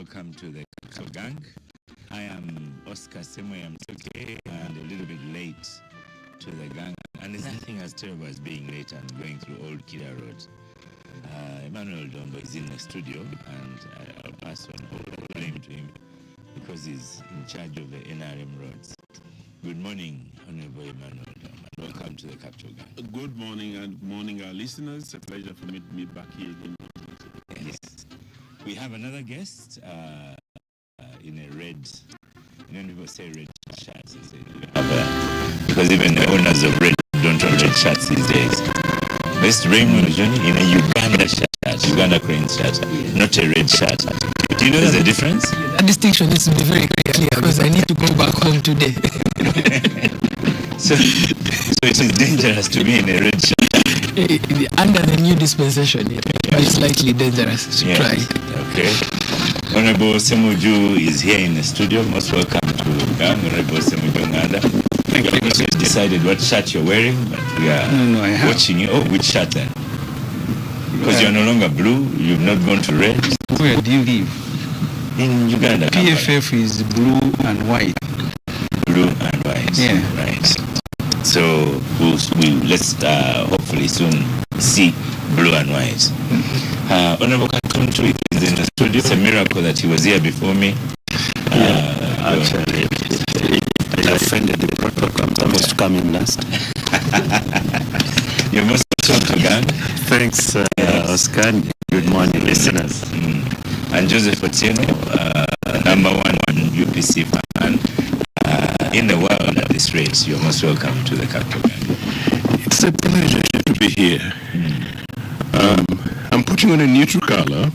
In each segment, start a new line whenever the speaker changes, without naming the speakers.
welcome to the Capital Gang. I am Oscar Ssemweya Musoke and a little bit late to the gang. And there's nothing as terrible as being late and going through Old Kira Road. Emmanuel Dombo is in the studio and I'll pass on all the blame to him because he's in charge of the NRM roads. Good morning, Honorable Emmanuel Dombo. Welcome to the Capital Gang.
Good morning and morning, our listeners. It's a pleasure for me to be back here again.
Yes. We have another guest in a red, people say red shirts, because even the owners of red don't wear red shirts these days. Best Raymond Johnny in a Uganda shirt, Uganda Crane shirt, not a red shirt. Do you know there's a difference?
That distinction needs to be very clear because I need to go back home today.
so it is dangerous to be in a red shirt.
Under the new dispensation, it's slightly dangerous to try.
Okay. Honorable Ssemujju is here in the studio. Most welcome to Honorable Ssemujju Nganda.
Thank you.
You decided what shirt you're wearing, but we are watching you. Oh, which shirt then? Because you're no longer blue, you've not gone to red.
Where do you live?
In Uganda.
PFF is blue and white.
Blue and white.
Yeah.
Right. So let's hopefully soon see blue and white. Honorable Kantuntu is in the studio. It's a miracle that he was here before me.
Actually, it offended the protocol. I'm supposed to come in last.
You're most welcome to gang.
Thanks, Oscar. Good morning, listeners.
And Joseph Otieno, number one UPC fan in the world at this rate. You're most welcome to the Capital Gang.
It's a pleasure to be here. I'm putting on a neutral color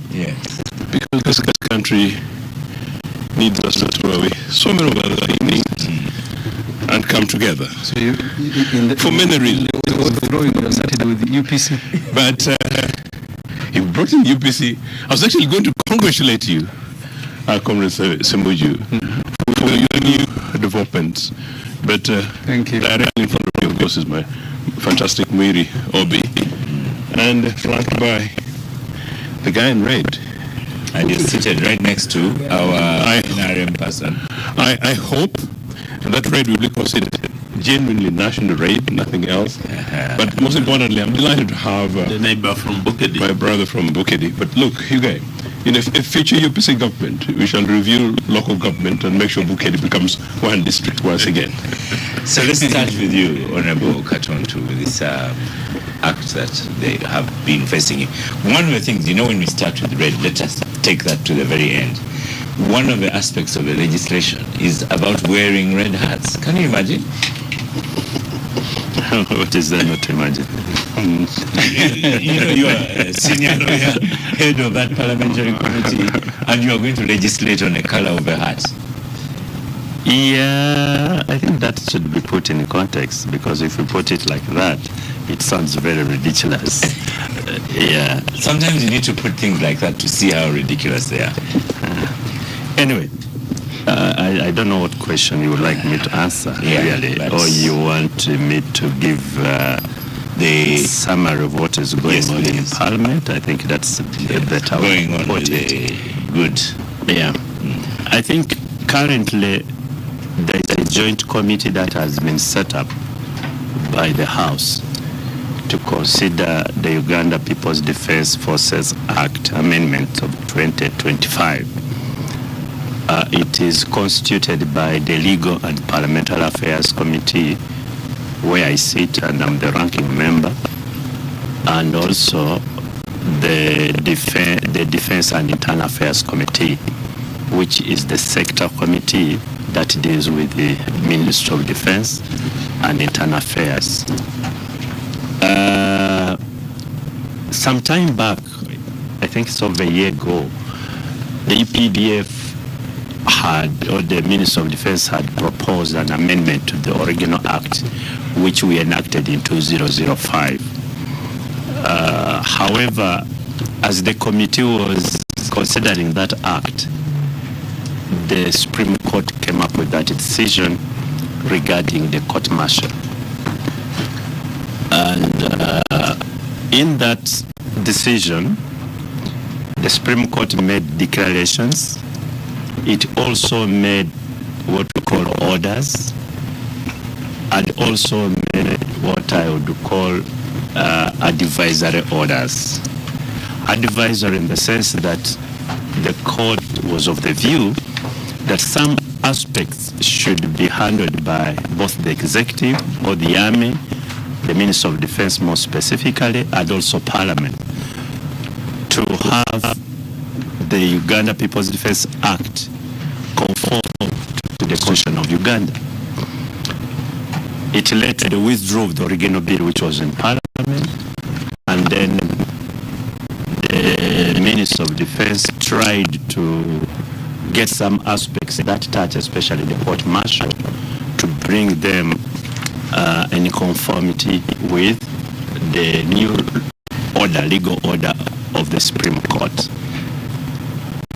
because this country needs us to throw away so many of other things and come together.
So
for many reasons.
You started with UPC.
But you brought in UPC. I was actually going to congratulate you, Comrade Ssemujju, for your new developments. But
thank you.
Directly in front of you, of course, is my fantastic Mwiri Obi, and flanked by the guy in red.
And you're seated right next to our NRM person.
I hope that red will be considered genuinely national red, nothing else. But most importantly, I'm delighted to have
the neighbor from Bukedi,
my brother from Bukedi. But look, you guys, in a future UPC government, we shall review local government and make sure Bukedi becomes one district once again.
So let's start with you, Honorable Kantuntu, with this act that they have been facing. One of the things, when we start with red, let us take that to the very end. One of the aspects of the legislation is about wearing red hats. Can you imagine?
What is there not to imagine?
You are a senior lawyer, head of that parliamentary committee, and you are going to legislate on the color of a hat.
Yeah, I think that should be put in context, because if you put it like that, it sounds very ridiculous.
Sometimes you need to put things like that to see how ridiculous they are.
Anyway, I don't know what question you would like me to answer, really, or you want me to give the summary of what is going on in Parliament. I think that's a better way to put it.
Good.
Yeah. I think currently there is a joint committee that has been set up by the House to consider the Uganda People's Defence Forces Act Amendment of 2025. It is constituted by the Legal and Parliamentary Affairs Committee, where I sit and I'm the ranking member, and also the Defense and Internal Affairs Committee, which is the sector committee that deals with the Ministry of Defense and Internal Affairs. Some time back, I think it's over a year ago, the UPDF the Ministry of Defense had proposed an amendment to the original act, which we enacted in 2005. However, as the committee was considering that act, the Supreme Court came up with that decision regarding the court martial. And in that decision, the Supreme Court made declarations it also made what we call orders, and also made what I would call advisory orders. Advisory in the sense that the court was of the view that some aspects should be handled by both the executive or the army, the Minister of Defense more specifically, and also Parliament, to have the Uganda People's Defense Act conform to the Constitution of Uganda. It led to the withdrawal of the original bill, which was in Parliament, and then the Minister of Defense tried to get some aspects that touch especially the court martial to bring them in conformity with the new order, legal order of the Supreme Court.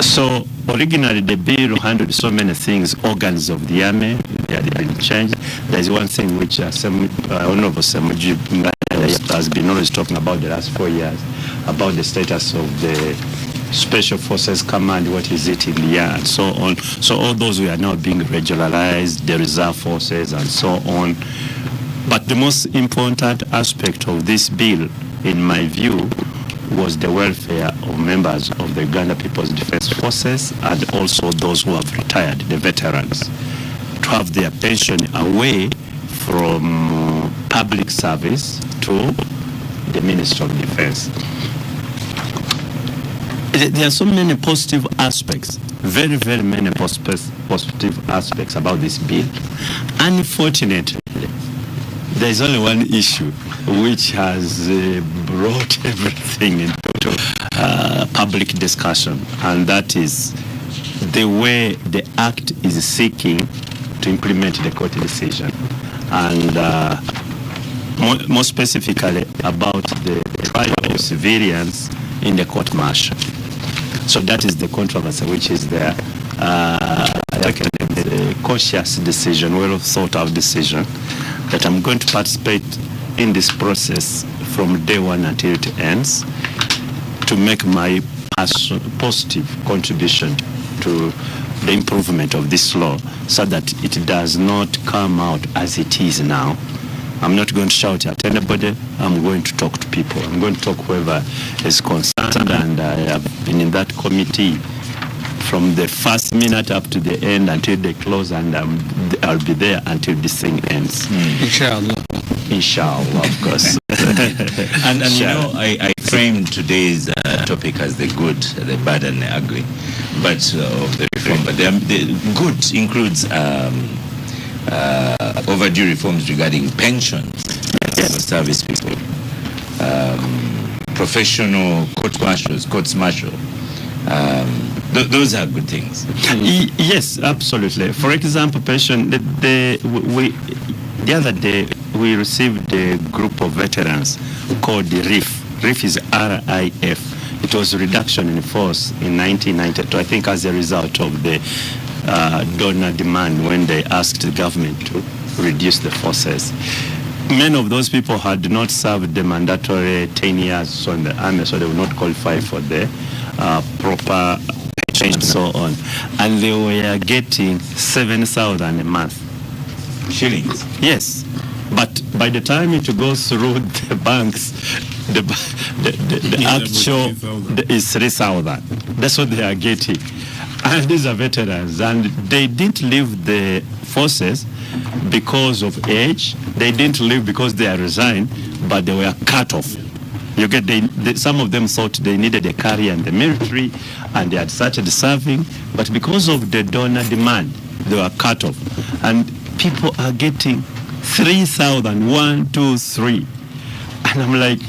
So originally the bill handled so many things, organs of the army, they had been changed. There's one thing which Honorable Ssemujju Nganda has been always talking about the last 4 years, about the status of the Special Forces Command, what is it in the air, and so on. So all those were now being regularized, the reserve forces and so on. But the most important aspect of this bill, in my view, was the welfare of members of the Uganda People's Defense Forces and also those who have retired, the veterans, to have their pension away from public service to the Ministry of Defense. There are so many positive aspects, very, very many positive aspects about this bill. Unfortunately, there is only one issue which has brought everything into public discussion, and that is the way the Act is seeking to implement the court decision, and more specifically about the trial of civilians in the court martial. So that is the controversy which is there. I reckon it's a cautious decision, well thought out decision, that I'm going to participate in this process from day one until it ends to make my positive contribution to the improvement of this law so that it does not come out as it is now. I'm not going to shout at anybody. I'm going to talk to people. I'm going to talk whoever is concerned, and I have been in that committee from the first minute up to the end until they close, and I'll be there until this thing ends.
Inshallah.
Inshallah, of course.
and you know, I framed today's topic as the good, the bad, and the ugly, but of the reform. But the good includes overdue reforms regarding pensions for service people, professional courts martial. Those are good things.
Yes, absolutely. For example, pension. The other day we received a group of veterans called the RIF. RIF is RIF. It was a reduction in force in 1992, I think, as a result of the donor demand when they asked the government to reduce the forces. Many of those people had not served the mandatory 10 years in the army, so they would not qualify for the proper pension and so on. And they were getting 7,000 a month.
Shillings?
Yes. But by the time it goes through the banks, the actual is 3,000. That's what they are getting. And these are veterans, and they didn't leave the forces because of age. They didn't leave because they are resigned, but they were cut off. You get some of them thought they needed a career in the military, and they had started serving, but because of the donor demand, they were cut off. And people are getting 3,000, 1, 2, 3. And I'm like,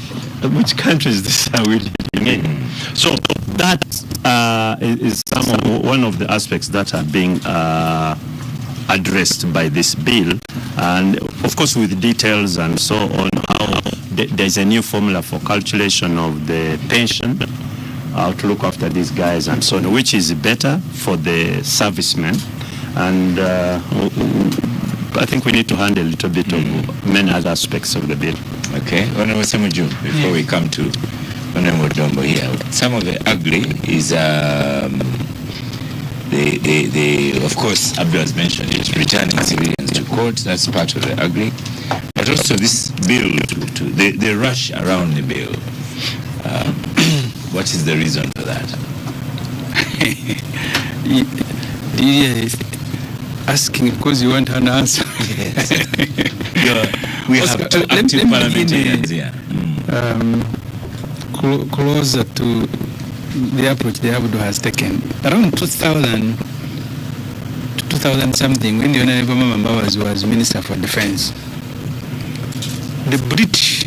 which country is this are we living in? So that is one of the aspects that are being addressed by this bill, and of course with details and so on, how there's a new formula for calculation of the pension, how to look after these guys and so on, which is better for the servicemen. And I think we need to handle a little bit of many other aspects of the bill.
Okay, Honorable Ssemujju, before we come to Honorable Dombo here, some of the ugly is the of course, Abdul has mentioned it, returning civilians to court, that's part of the agri. But also this bill, the rush around the bill. What is the reason for that?
Yes. Asking because you want an answer.
Yes. We have two active parliamentarians here.
Closer to the approach the Abdul has taken. Around 2000 to 2000 something, when the Honorable Mama was Minister for Defense, the British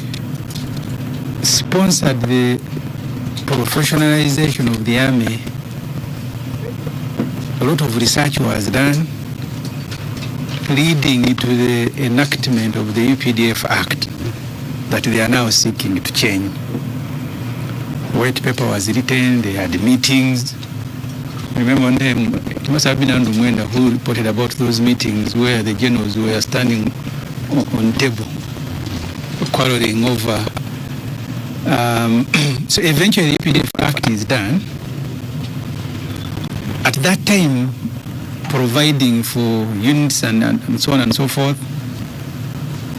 sponsored the professionalization of the army. A lot of research was done, leading to the enactment of the UPDF Act that they are now seeking to change. White paper was written, they had meetings. Remember one time, it must have been Andrew Mwenda who reported about those meetings where the generals were standing on table, quarreling over. So eventually the UPDF Act is done. At that time, providing for units and so on and so forth.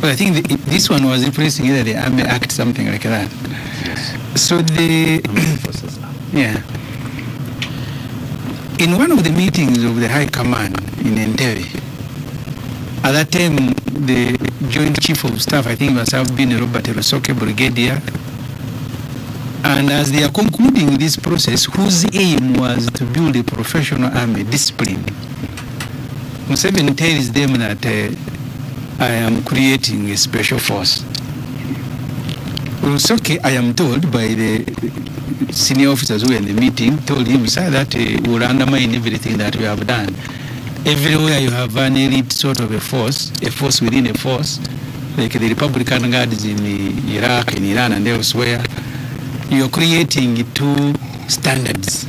But I think this one was replacing either the Army Act, something like that.
Yes.
So in one of the meetings of the High Command in Entebbe, at that time the Joint Chief of Staff, I think must have been Robert Musoke, Brigadier, and as they are concluding this process, whose aim was to build a professional army, discipline, Museveni tells them that I am creating a special force. Musoke, I am told by the senior officers who were in the meeting, told him, sir, that will undermine everything that we have done. Everywhere you have an elite sort of a force within a force, like the Republican Guards in Iraq, in Iran, and elsewhere, you're creating two standards.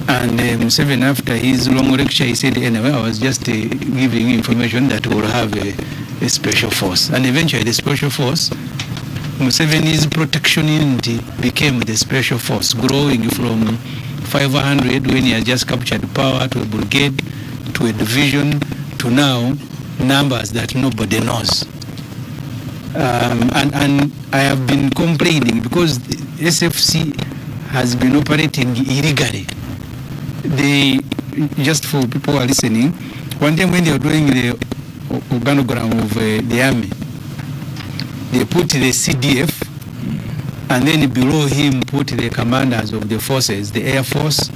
And Museveni, after his long lecture, he said, anyway, I was just giving information that we'll have a special force. And eventually the special force, Museveni's protection unity became the special force, growing from 500 when he had just captured power to a brigade, to a division, to now numbers that nobody knows. And I have been complaining because SFC has been operating illegally. They, just for people who are listening, one time when they were doing the organogram of the army, they put the CDF, and then below him put the commanders of the forces, the Air Force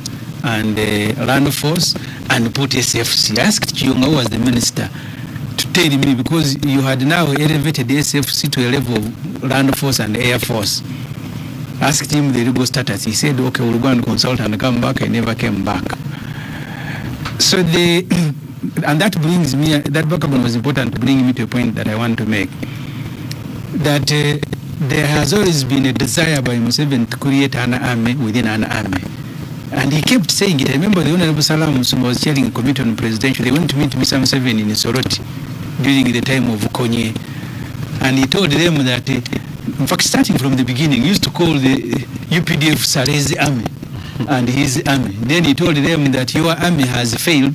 and the Land Force, and put SFC. I asked Chiyonga, who was the minister, to tell me, because you had now elevated the SFC to a level of Land Force and Air Force. Asked him the legal status. He said, okay, we'll go and consult and come back. I never came back. So and that brings me, that background was important to bring me to a point that I want to make. That there has always been a desire by Museveni to create an army within an army. And he kept saying it. I remember the Honorable Salam Musuma was chairing a committee on presidential. They went to meet Mr. Museveni in Soroti during the time of Konye. And he told them that, in fact, starting from the beginning, he used to call the UPDF Saleh's army and his army. Then he told them that your army has failed.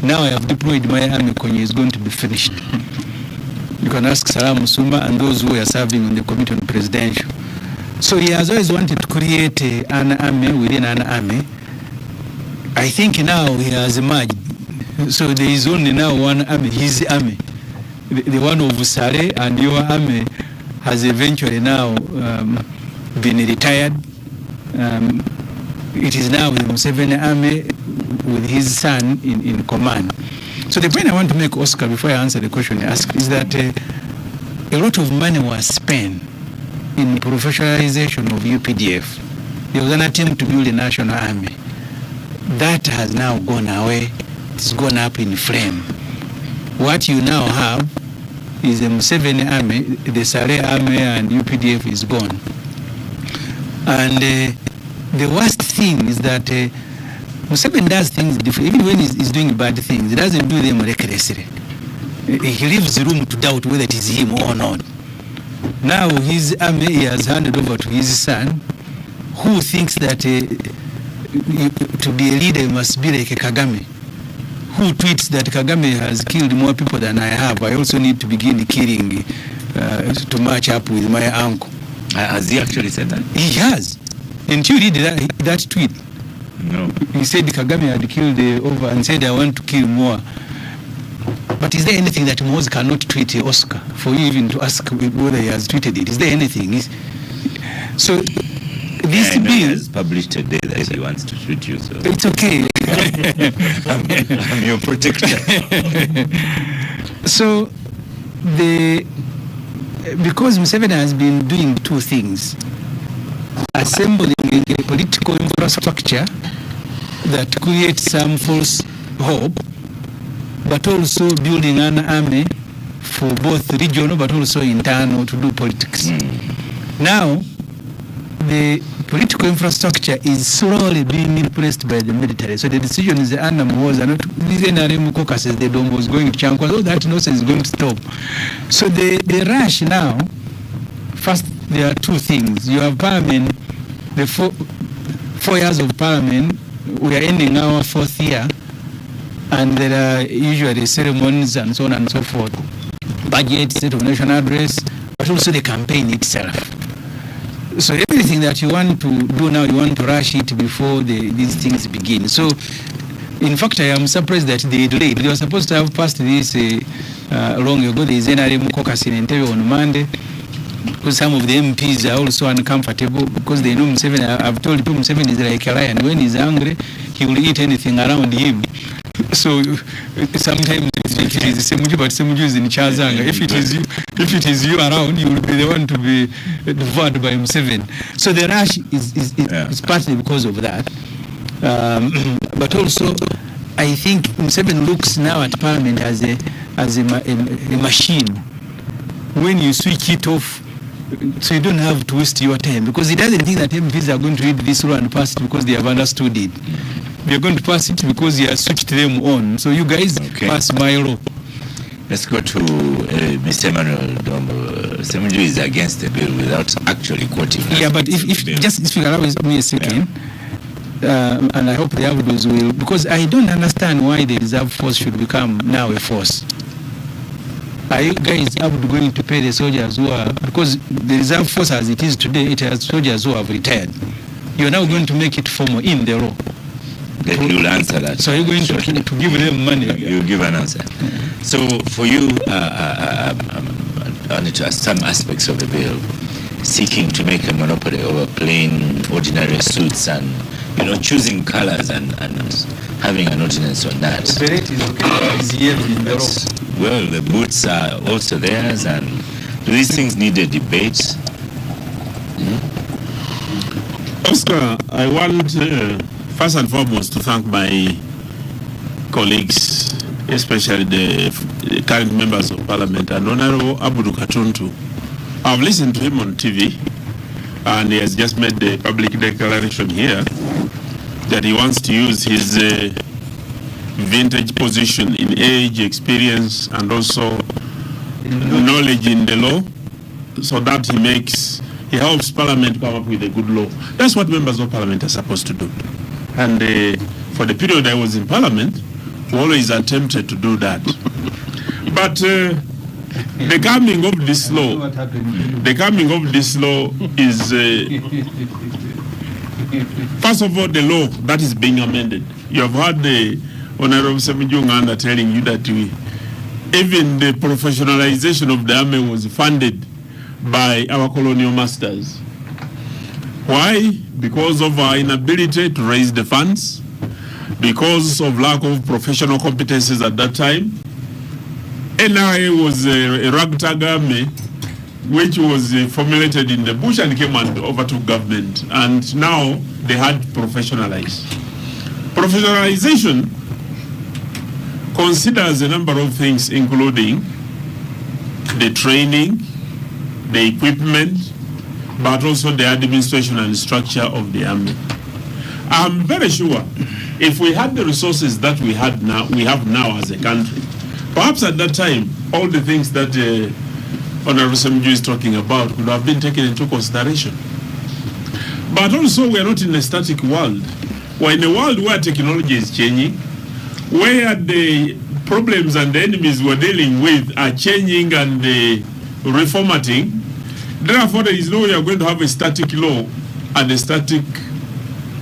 Now I have deployed my army. Konye is going to be finished. You can ask Salam Musuma and those who are serving on the committee on presidential. So he has always wanted to create an army within an army. I think now he has emerged. So there is only now one army, his army. The one of Saleh, and your army has eventually now been retired. It is now the Museveni army with his son in command. So the point I want to make, Oscar, before I answer the question you asked, is that a lot of money was spent in professionalization of UPDF. There was an attempt to build a national army. That has now gone away. It's gone up in flame. What you now have is the Museveni army, the Saleh army and UPDF is gone. And the worst thing is that Museveni does things different. Even when he's doing bad things, he doesn't do them recklessly. He leaves room to doubt whether it is him or not. Now his army he has handed over to his son, who thinks that to be a leader, you must be like a Kagame, who tweets that Kagame has killed more people than I have. I also need to begin killing to match up with my uncle.
Has he actually said that?
He has. Didn't you read that tweet?
No.
He said Kagame had killed over and said, I want to kill more. But is there anything that Moz cannot tweet Oscar for you even to ask whether he has tweeted it? Is there anything? So this bill
he has published today that he wants to shoot you. So
it's okay.
I'm your protector.
So because Museveni has been doing two things: assembling a political infrastructure that creates some false hope, but also building an army for both regional but also internal to do politics. Now, the political infrastructure is slowly being replaced by the military. So the decision is the animal was not these NRM caucuses, the dome was going to Chankwa, so that nonsense is going to stop. So the rush now, first there are two things. You have parliament, the 4 years of parliament, we are ending our 4th year, and there are usually ceremonies and so on and so forth. Budget, state of national address, but also the campaign itself. So everything that you want to do now, you want to rush it before these things begin. So, in fact, I am surprised that they delayed. They were supposed to have passed this long ago. There is NRM caucus in Entebbe on Monday, because some of the MPs are also uncomfortable because they know Museveni. I've told people Museveni is like a lion. When he's angry, he will eat anything around him. So sometimes it is Ssemujju, but Ssemujju is in Chazanga. If it is you around, you will be the one to be devoured by Museveni. So the rush is partly because of that. But also, I think Museveni looks now at Parliament as a machine. When you switch it off, so you don't have to waste your time, because he doesn't think that MPs are going to read this law and pass it because they have understood it. We are going to pass it because he has switched them on. So you guys pass my law.
Let's go to Mr. Emmanuel Dombo. Ssemujju is against the bill without actually quoting.
Yeah, but if you allow me a second, and I hope the Abdus will, because I don't understand why the reserve force should become now a force. Are you guys going to pay the soldiers who are, because the reserve force as it is today, it has soldiers who have retired. You're now going to make it formal in the law.
Then you'll answer that.
So you're going to give them money?
You'll give an answer. So for you, I wanted to ask some aspects of the bill seeking to make a monopoly over plain, ordinary suits and, choosing colors and having an ordinance on that. Well, the boots are also theirs, and do these things need a debate?
Oscar, I want first and foremost to thank my colleagues, especially the current members of Parliament, and Honorable Abdul Kantuntu. I've listened to him on TV, and he has just made the public declaration here that he wants to use his vintage position in age, experience, and also knowledge in the law, so that he helps Parliament come up with a good law. That's what members of Parliament are supposed to do. And for the period I was in Parliament, we always attempted to do that. But the coming of this law is, first of all, the law that is being amended. You have heard the Honorable Ssemujju Nganda telling you that even the professionalization of the army was funded by our colonial masters. Why? Because of our inability to raise the funds, because of lack of professional competencies at that time. NRA was a ragtag army which was formulated in the bush and came and overtook government, and now they had professionalized. Professionalization considers a number of things, including the training, the equipment, but also the administration and structure of the army. I'm very sure if we had the resources that we have now as a country, perhaps at that time, all the things that Honorable Ssemujju is talking about could have been taken into consideration. But also, we are not in a static world. We're in a world where technology is changing, where the problems and the enemies we're dealing with are changing and reformatting. Therefore, there is no way you're going to have a static law and a static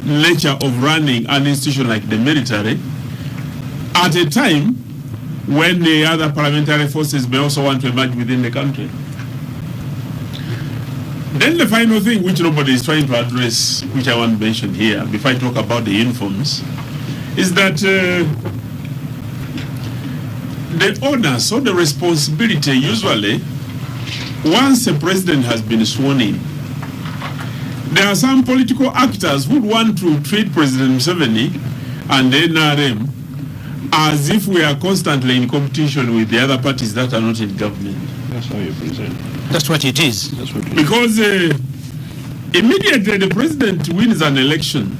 nature of running an institution like the military at a time when the other parliamentary forces may also want to emerge within the country. Then the final thing which nobody is trying to address, which I want to mention here before I talk about the uniforms, is that the onus or the responsibility usually, once a president has been sworn in, there are some political actors who want to treat President Museveni and the NRM as if we are constantly in competition with the other parties that are not in government.
That's how you present.
That's what it is.
That's what it is.
Because immediately the president wins an election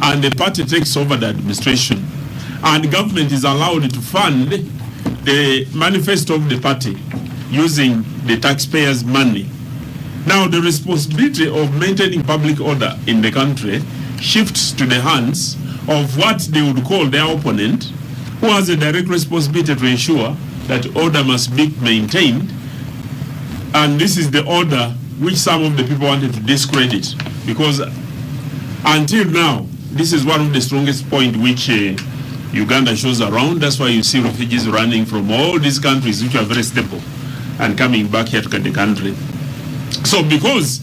and the party takes over the administration and government is allowed to fund the manifesto of the party using the taxpayers' money. Now the responsibility of maintaining public order in the country shifts to the hands of what they would call their opponent, who has a direct responsibility to ensure that order must be maintained. And this is the order which some of the people wanted to discredit, because until now, this is one of the strongest points which Uganda shows around. That's why you see refugees running from all these countries which are very stable and coming back here to the country. So because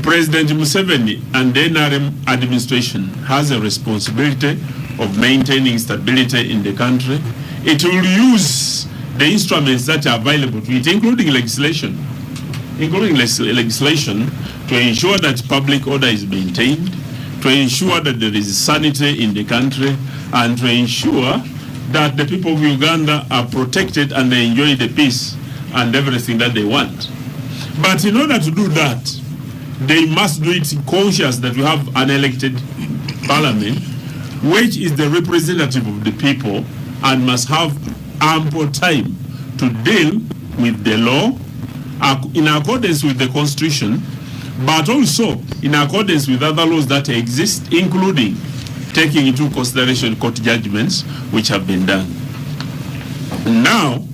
President Museveni and the NRM administration has a responsibility of maintaining stability in the country, it will use the instruments that are available to it, including legislation to ensure that public order is maintained, to ensure that there is sanity in the country, and to ensure that the people of Uganda are protected and they enjoy the peace and everything that they want. But in order to do that, they must do it conscious that we have an elected parliament, which is the representative of the people and must have ample time to deal with the law in accordance with the constitution, but also in accordance with other laws that exist, including taking into consideration court judgments which have been done. Now,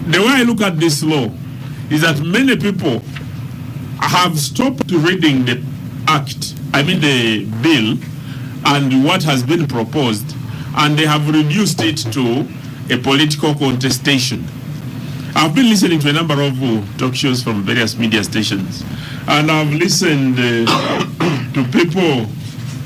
the way I look at this law is that many people have stopped reading the the bill and what has been proposed, and they have reduced it to a political contestation. I've been listening to a number of talk shows from various media stations, and I've listened to people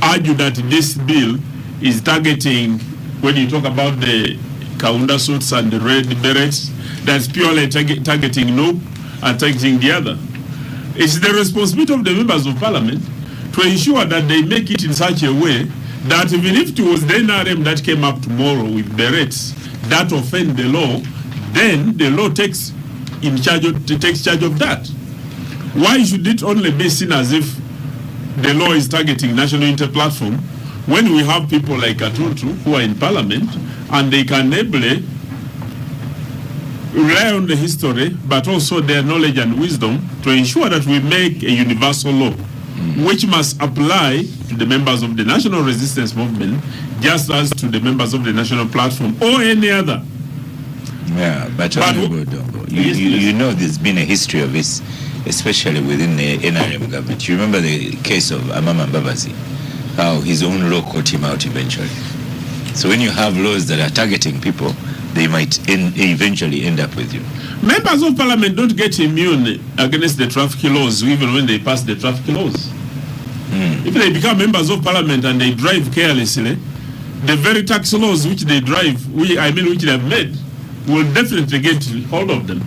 argue that this bill is targeting, when you talk about the Kaunda suits and the red berets, that's purely targeting no and targeting the other. It's the responsibility of the members of parliament to ensure that they make it in such a way that even if it was the NRM that came up tomorrow with berets that offend the law, then the law takes charge of that. Why should it only be seen as if the law is targeting National Unity Platform when we have people like Kantuntu who are in parliament and they can ably rely on the history but also their knowledge and wisdom to ensure that we make a universal law which must apply to the members of the National Resistance Movement just as to the members of the National Platform or any other.
Yeah, but you know there's been a history of this, especially within the NRM government. You remember the case of Ammentment, how his own law caught him out eventually. So when you have laws that are targeting people, they might eventually end up with you.
Members of parliament don't get immune against the traffic laws even when they pass the traffic laws. If they become members of parliament and they drive carelessly, the very tax laws which they drive, which they have made, will definitely get hold of them.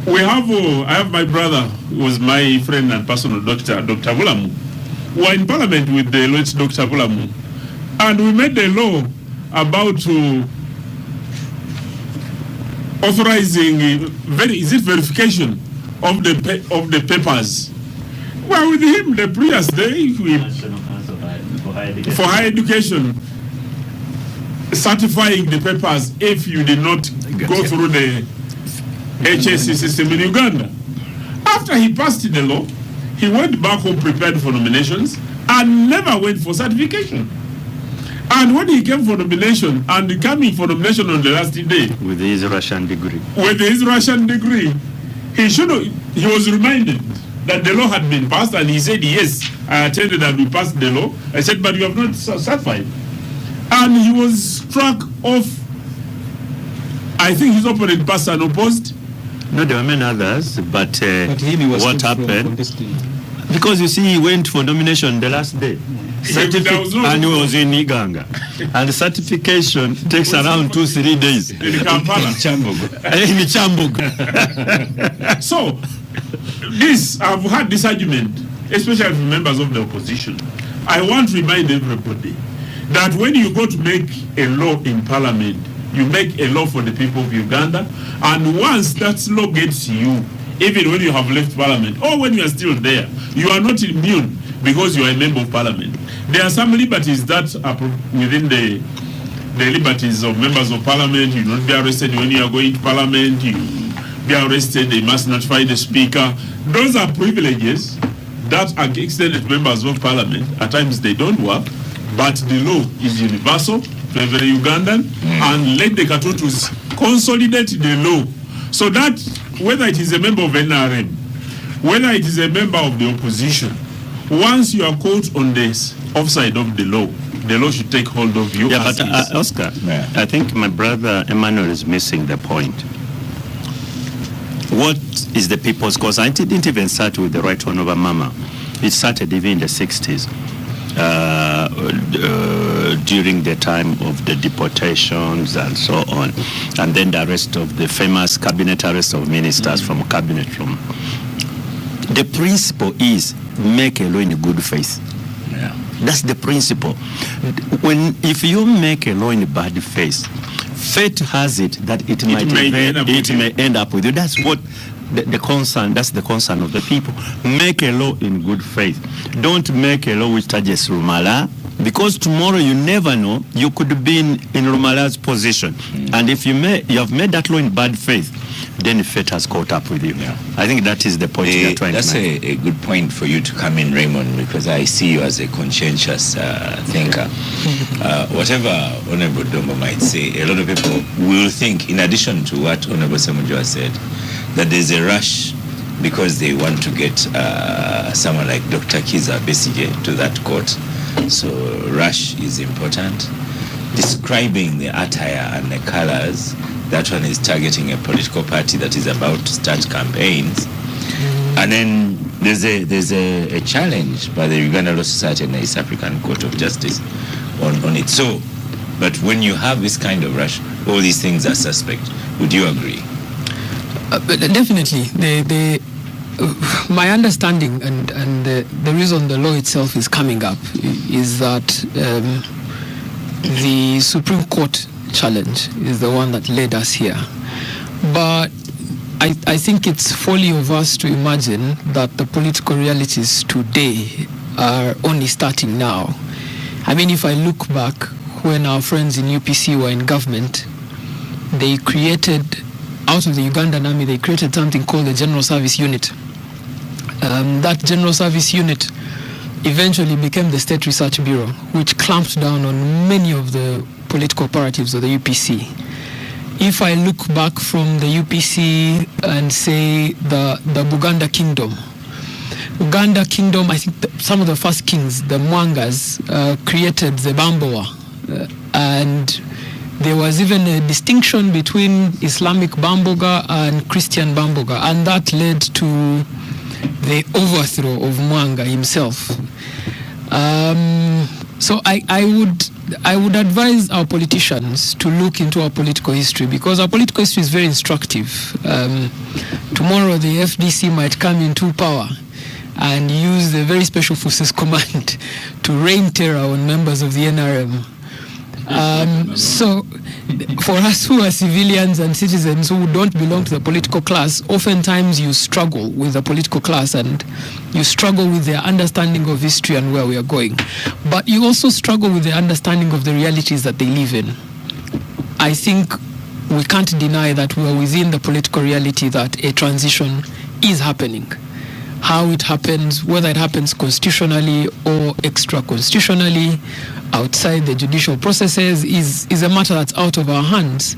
We have, I have my brother, who was my friend and personal doctor, Dr. Bulamu, who are in parliament with the late Dr. Bulamu, and we made a law about authorizing verification of the papers. Well, with him the previous day for higher education, certifying the papers if you did not go through the HSC system in Uganda. After he passed the law, he went back home prepared for nominations, and never went for certification. And when he came for nomination, and coming for nomination on the last day,
with his Russian degree,
he was reminded that the law had been passed, and he said, yes, I attended and we passed the law. I said, but you have not certified. And he was struck off. I think his opponent passed and opposed.
No, there were many others, but
him,
what happened? Because you see, he went for nomination the last day. And he was in Iganga. And the certification takes around 2-3 days.
In Kampala.
In Chambogo.
So, I've had this argument, especially from members of the opposition. I want to remind everybody that when you go to make a law in Parliament, you make a law for the people of Uganda, and once that law gets to you, even when you have left Parliament or when you are still there, you are not immune because you are a member of Parliament. There are some liberties that are within the liberties of members of Parliament. You don't be arrested when you are going to Parliament. You be arrested, they must notify the Speaker. Those are privileges that are extended to members of Parliament. At times they don't work, but the law is universal to every Ugandan, and let the Kantuntus consolidate the law so that whether it is a member of NRM, whether it is a member of the opposition, once you are caught on this offside of the law should take hold of you.
Yeah, but Oscar, I think my brother Emmanuel is missing the point. What is the people's cause? I didn't even start with the Right Honorable Mama. It started even in the 60s. During the time of the deportations and so on, and then the arrest of the famous cabinet arrest of ministers from cabinet room. The principle is make a law in good faith.
Yeah.
That's the principle. If you make a law in bad faith, fate has it that it may end up with you. That's what the concern. That's the concern of the people. Make a law in good faith. Don't make a law which touches Rumala, because tomorrow you never know. You could be in Rumala's position, and if you have made that law in bad faith, then fate has caught up with you. Yeah. I think that is the point you're trying to make.
That's a good point for you to come in, Raymond, because I see you as a conscientious thinker. Whatever Honorable Dombo might say, a lot of people will think, in addition to what Honorable Ssemujju has said, that there's a rush because they want to get someone like Dr. Kiza Besigye to that court. So rush is important. Describing the attire and the colors, that one is targeting a political party that is about to start campaigns. And then there's a challenge by the Uganda Law Society and the East African Court of Justice on it. So, but when you have this kind of rush, all these things are suspect. Would you agree?
Definitely. My understanding and the reason the law itself is coming up is that the Supreme Court challenge is the one that led us here. But I think it's folly of us to imagine that the political realities today are only starting now. I mean, if I look back when our friends in UPC were in government, they created, out of the Ugandan Army, they created something called the General Service Unit. That General Service Unit eventually became the State Research Bureau, which clamped down on many of the political operatives of the UPC. If I look back from the UPC and say the Buganda Kingdom, I think some of the first kings, the Mwangas, created the Bambowa, and there was even a distinction between Islamic Bamboga and Christian Bamboga, and that led to the overthrow of Mwanga himself. So I would advise our politicians to look into our political history, because our political history is very instructive. Tomorrow the FDC might come into power and use the Very Special Forces Command to rain terror on members of the NRM. So for us who are civilians and citizens who don't belong to the political class, oftentimes you struggle with the political class and you struggle with their understanding of history and where we are going. But you also struggle with the understanding of the realities that they live in. I think we can't deny that we are within the political reality that a transition is happening. how it happens, whether it happens constitutionally or extra-constitutionally, outside the judicial processes, is a matter that's out of our hands.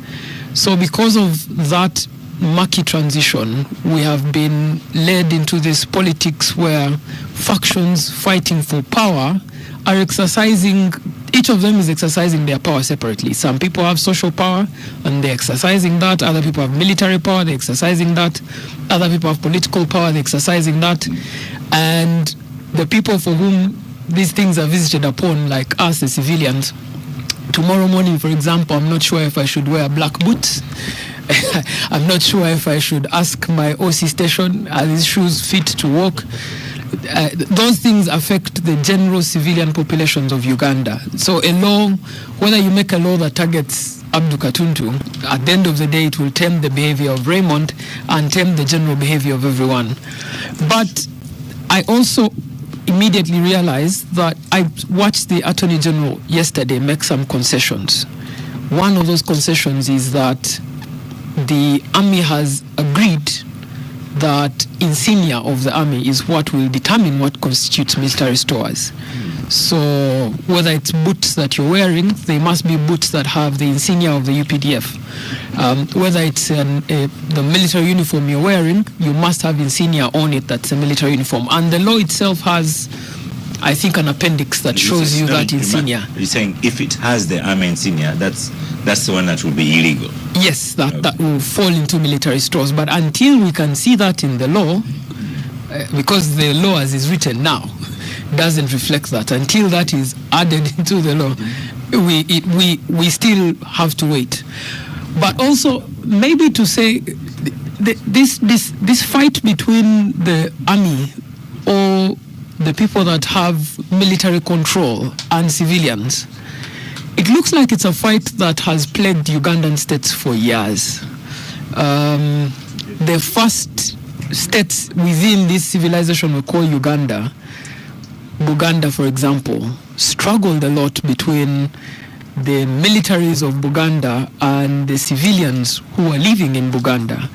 So because of that murky transition, we have been led into this politics where factions fighting for power are exercising, each of them is exercising their power separately. Some people have social power and they're exercising that. Other people have military power, they're exercising that. Other people have political power, they're exercising that. And the people for whom these things are visited upon, like us, the civilians, tomorrow morning, for example, I'm not sure if I should wear black boots. I'm not sure if I should ask my OC station, are these shoes fit to walk? Those things affect the general civilian populations of Uganda. So a law, whether you make a law that targets Abdul Kantuntu, at the end of the day it will tame the behavior of Raymond and tame the general behavior of everyone. But I also immediately realized that I watched the Attorney General yesterday make some concessions. One of those concessions is that the army has agreed that insignia of the army is what will determine what constitutes military stores. So whether it's boots that you're wearing, they must be boots that have the insignia of the UPDF. Whether it's the military uniform you're wearing, you must have insignia on it that's a military uniform. And the law itself has, I think, an appendix that shows you that insignia.
You're saying if it has the army insignia, that's the one that will be illegal?
Yes, that will fall into military stores. But until we can see that in the law, because the law as is written now doesn't reflect that, until that is added into the law, we still have to wait. But also, maybe to say, this fight between the army or the people that have military control and civilians, it looks like it's a fight that has plagued Ugandan states for years. The first states within this civilization we call Uganda, Buganda, for example, struggled a lot between the militaries of Buganda and the civilians who were living in Buganda.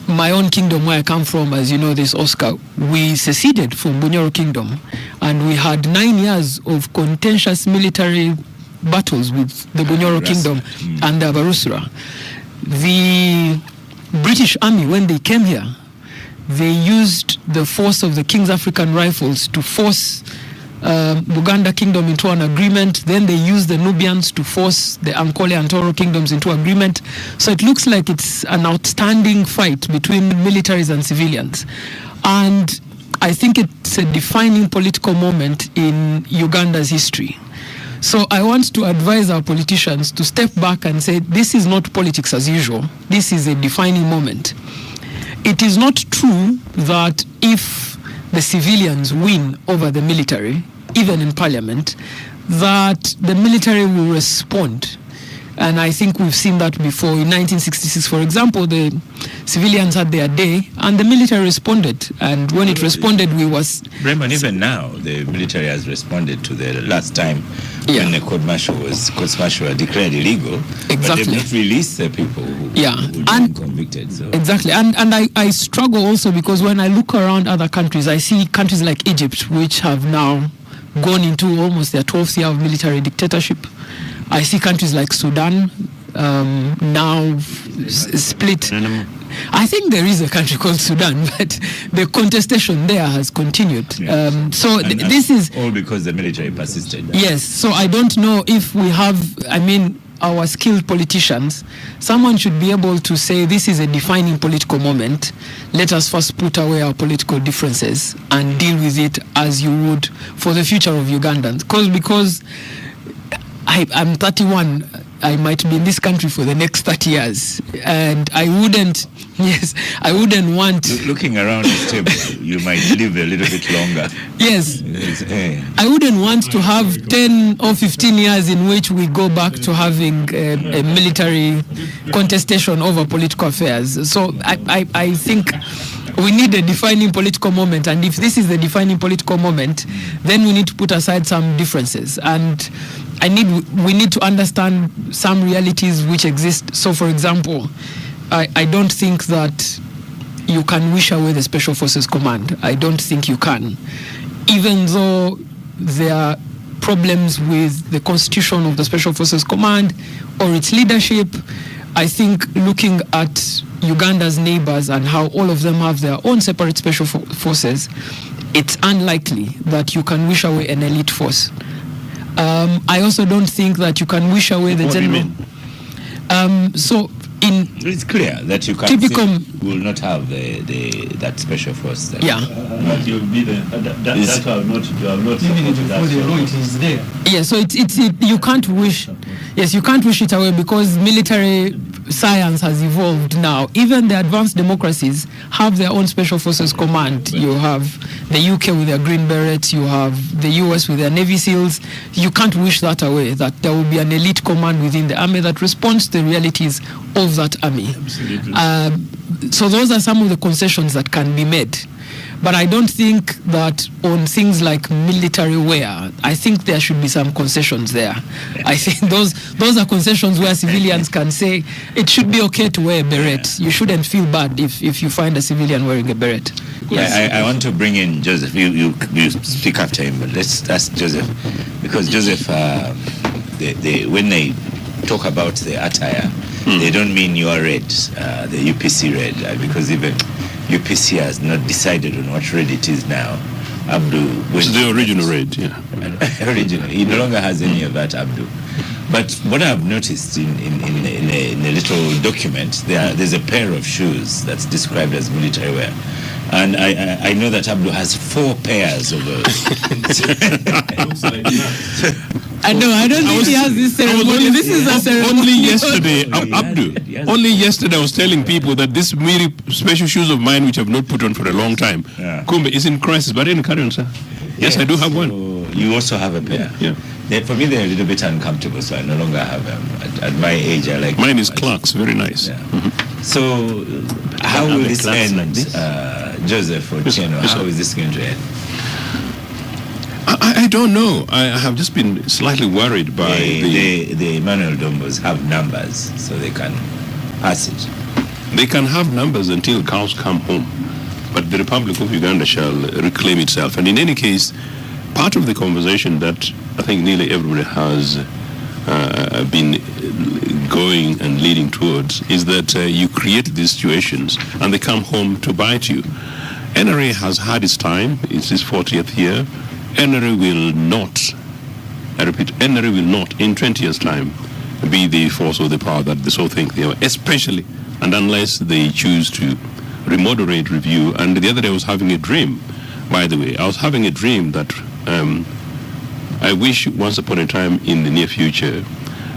My own kingdom, where I come from, as you know this, Oscar, we seceded from Bunyoro Kingdom, and we had 9 years of contentious military battles with the Bunyoro Kingdom and the Abarusura. The British Army, when they came here, they used the force of the King's African Rifles to force Buganda Kingdom into an agreement. Then they used the Nubians to force the Ankole and Toro kingdoms into agreement. So it looks like it's an outstanding fight between militaries and civilians. And I think it's a defining political moment in Uganda's history. So I want to advise our politicians to step back and say, this is not politics as usual. This is a defining moment. It is not true that if the civilians win over the military, even in parliament, that the military will respond. And I think we've seen that before. In 1966, for example, the civilians had their day and the military responded. And when it responded, we was...
Raymond, even now, the military has responded to the last time when the court martial were declared illegal.
Exactly.
But they've not released the people who been convicted. So.
Exactly. And I struggle also because when I look around other countries, I see countries like Egypt, which have now gone into almost their 12th year of military dictatorship. I see countries like Sudan now split. I think there is a country called Sudan, but the contestation there has continued.
Yes.
This is
all because the military persisted.
Yes. So I don't know if we have, our skilled politicians, someone should be able to say this is a defining political moment. Let us first put away our political differences and deal with it as you would for the future of Ugandans. Because I'm 31. I might be in this country for the next 30 years, and I wouldn't want...
Looking around this table, you might live a little bit longer.
Yes. I wouldn't want to have 10 or 15 years in which we go back to having a military contestation over political affairs. So I think we need a defining political moment, and if this is the defining political moment, then we need to put aside some differences, and we need to understand some realities which exist. So, for example, I don't think that you can wish away the Special Forces Command. I don't think you can. Even though there are problems with the constitution of the Special Forces Command or its leadership, I think looking at Uganda's neighbors and how all of them have their own separate special forces, it's unlikely that you can wish away an elite force. I also don't think that you can wish away the general. So
it's clear that you will not have that special force. There.
Yeah.
But you'll be the that are not
Even before the law, it is there.
Yeah. So you can't wish. Yes, you can't wish it away because military science has evolved now. Even the advanced democracies have their own special forces command. You have the UK with their Green Berets. You have the US with their Navy SEALs. You can't wish that away. That there will be an elite command within the army that responds to the realities of that army.
Absolutely.
So those are some of the concessions that can be made. But I don't think that on things like military wear, I think there should be some concessions there. I think those are concessions where civilians can say it should be okay to wear a beret. You shouldn't feel bad if you find a civilian wearing a beret. Yes.
I want to bring in Joseph. You speak after him, but let's ask Joseph, because Joseph, when they talk about the attire, they don't mean your red, the UPC red, because even UPC has not decided on what red it is now. Abdul,
it's the original red, yeah.
Original. He no longer has any of that, Abdul. But what I've noticed in a little document, there's a pair of shoes that's described as military wear. And I know that Abdul has 4 pairs of those.
I know. I don't think he has this ceremony. This is a ceremony.
Only yesterday, Abdul. Only yesterday, I was telling people that this very special shoes of mine, which I've not put on for a long time, Kumbe, is in crisis. But in carry on, sir. Yes, I do have one.
You also have a pair.
Yeah.
For me, they're a little bit uncomfortable, so I no longer have them. At my age, I like.
Mine is Clark's, very nice.
Yeah. So, how will this end, like Joseph or Cheno? How is this going to end?
I don't know. I have just been slightly worried by
the Emmanuel Dombos have numbers, so they can pass it.
They can have numbers until cows come home, but the Republic of Uganda shall reclaim itself. And in any case, part of the conversation that I think nearly everybody has been going and leading towards is that you create these situations and they come home to bite you. NRA has had its time. It's its 40th year. NRA will not, I repeat, NRA will not in 20 years' time be the force or the power that they so think they are, especially and unless they choose to remoderate, review. And the other day I was having a dream, by the way. I was having a dream that I wish once upon a time in the near future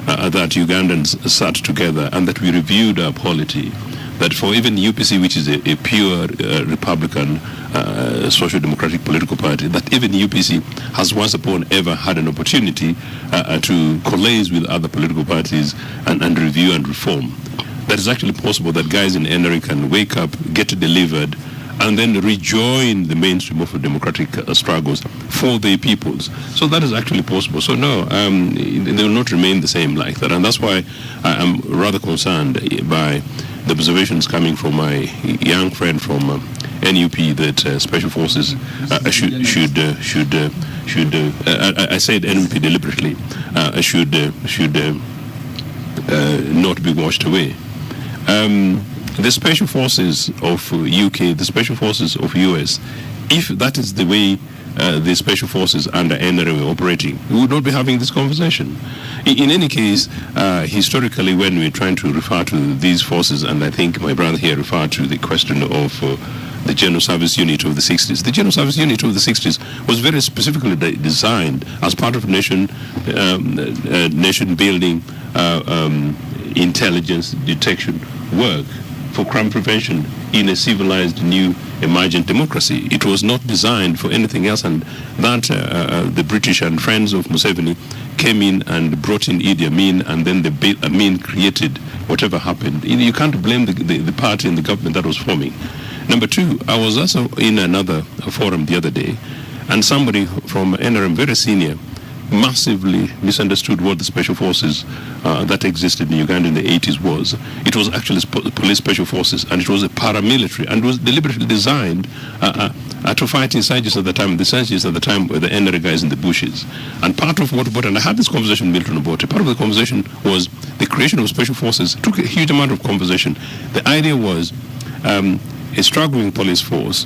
that Ugandans sat together and that we reviewed our polity, that for even UPC, which is a pure Republican social democratic political party, that even UPC has once upon ever had an opportunity to coalesce with other political parties and review and reform. That is actually possible, that guys in NRA can wake up, get delivered, and then rejoin the mainstream of the democratic struggles for the peoples. So that is actually possible. So no, they will not remain the same like that. And that's why I am rather concerned by the observations coming from my young friend from NUP that special forces should I said NUP deliberately, should not be washed away. The special forces of UK, the special forces of US, if that is the way the special forces under NRA were operating, we would not be having this conversation. In any case, historically, when we're trying to refer to these forces, and I think my brother here referred to the question of the General Service Unit of the 60s. The General Service Unit of the 60s was very specifically designed as part of nation building, intelligence detection work for crime prevention in a civilized, new, emergent democracy. It was not designed for anything else, and that the British and friends of Museveni came in and brought in Idi Amin, and then the Amin created whatever happened. You can't blame the party and the government that was forming. Number two, I was also in another forum the other day, and somebody from NRM, very senior,
massively misunderstood what the special forces that existed in Uganda in the 80s was. It was actually police special forces, and it was a paramilitary, and was deliberately designed to fight insurgents at the time. The insurgents at the time were the NRA guys in the bushes. And part of what, and I had this conversation with Milton about it, part of the conversation was the creation of special forces. It took a huge amount of conversation. The idea was a struggling police force.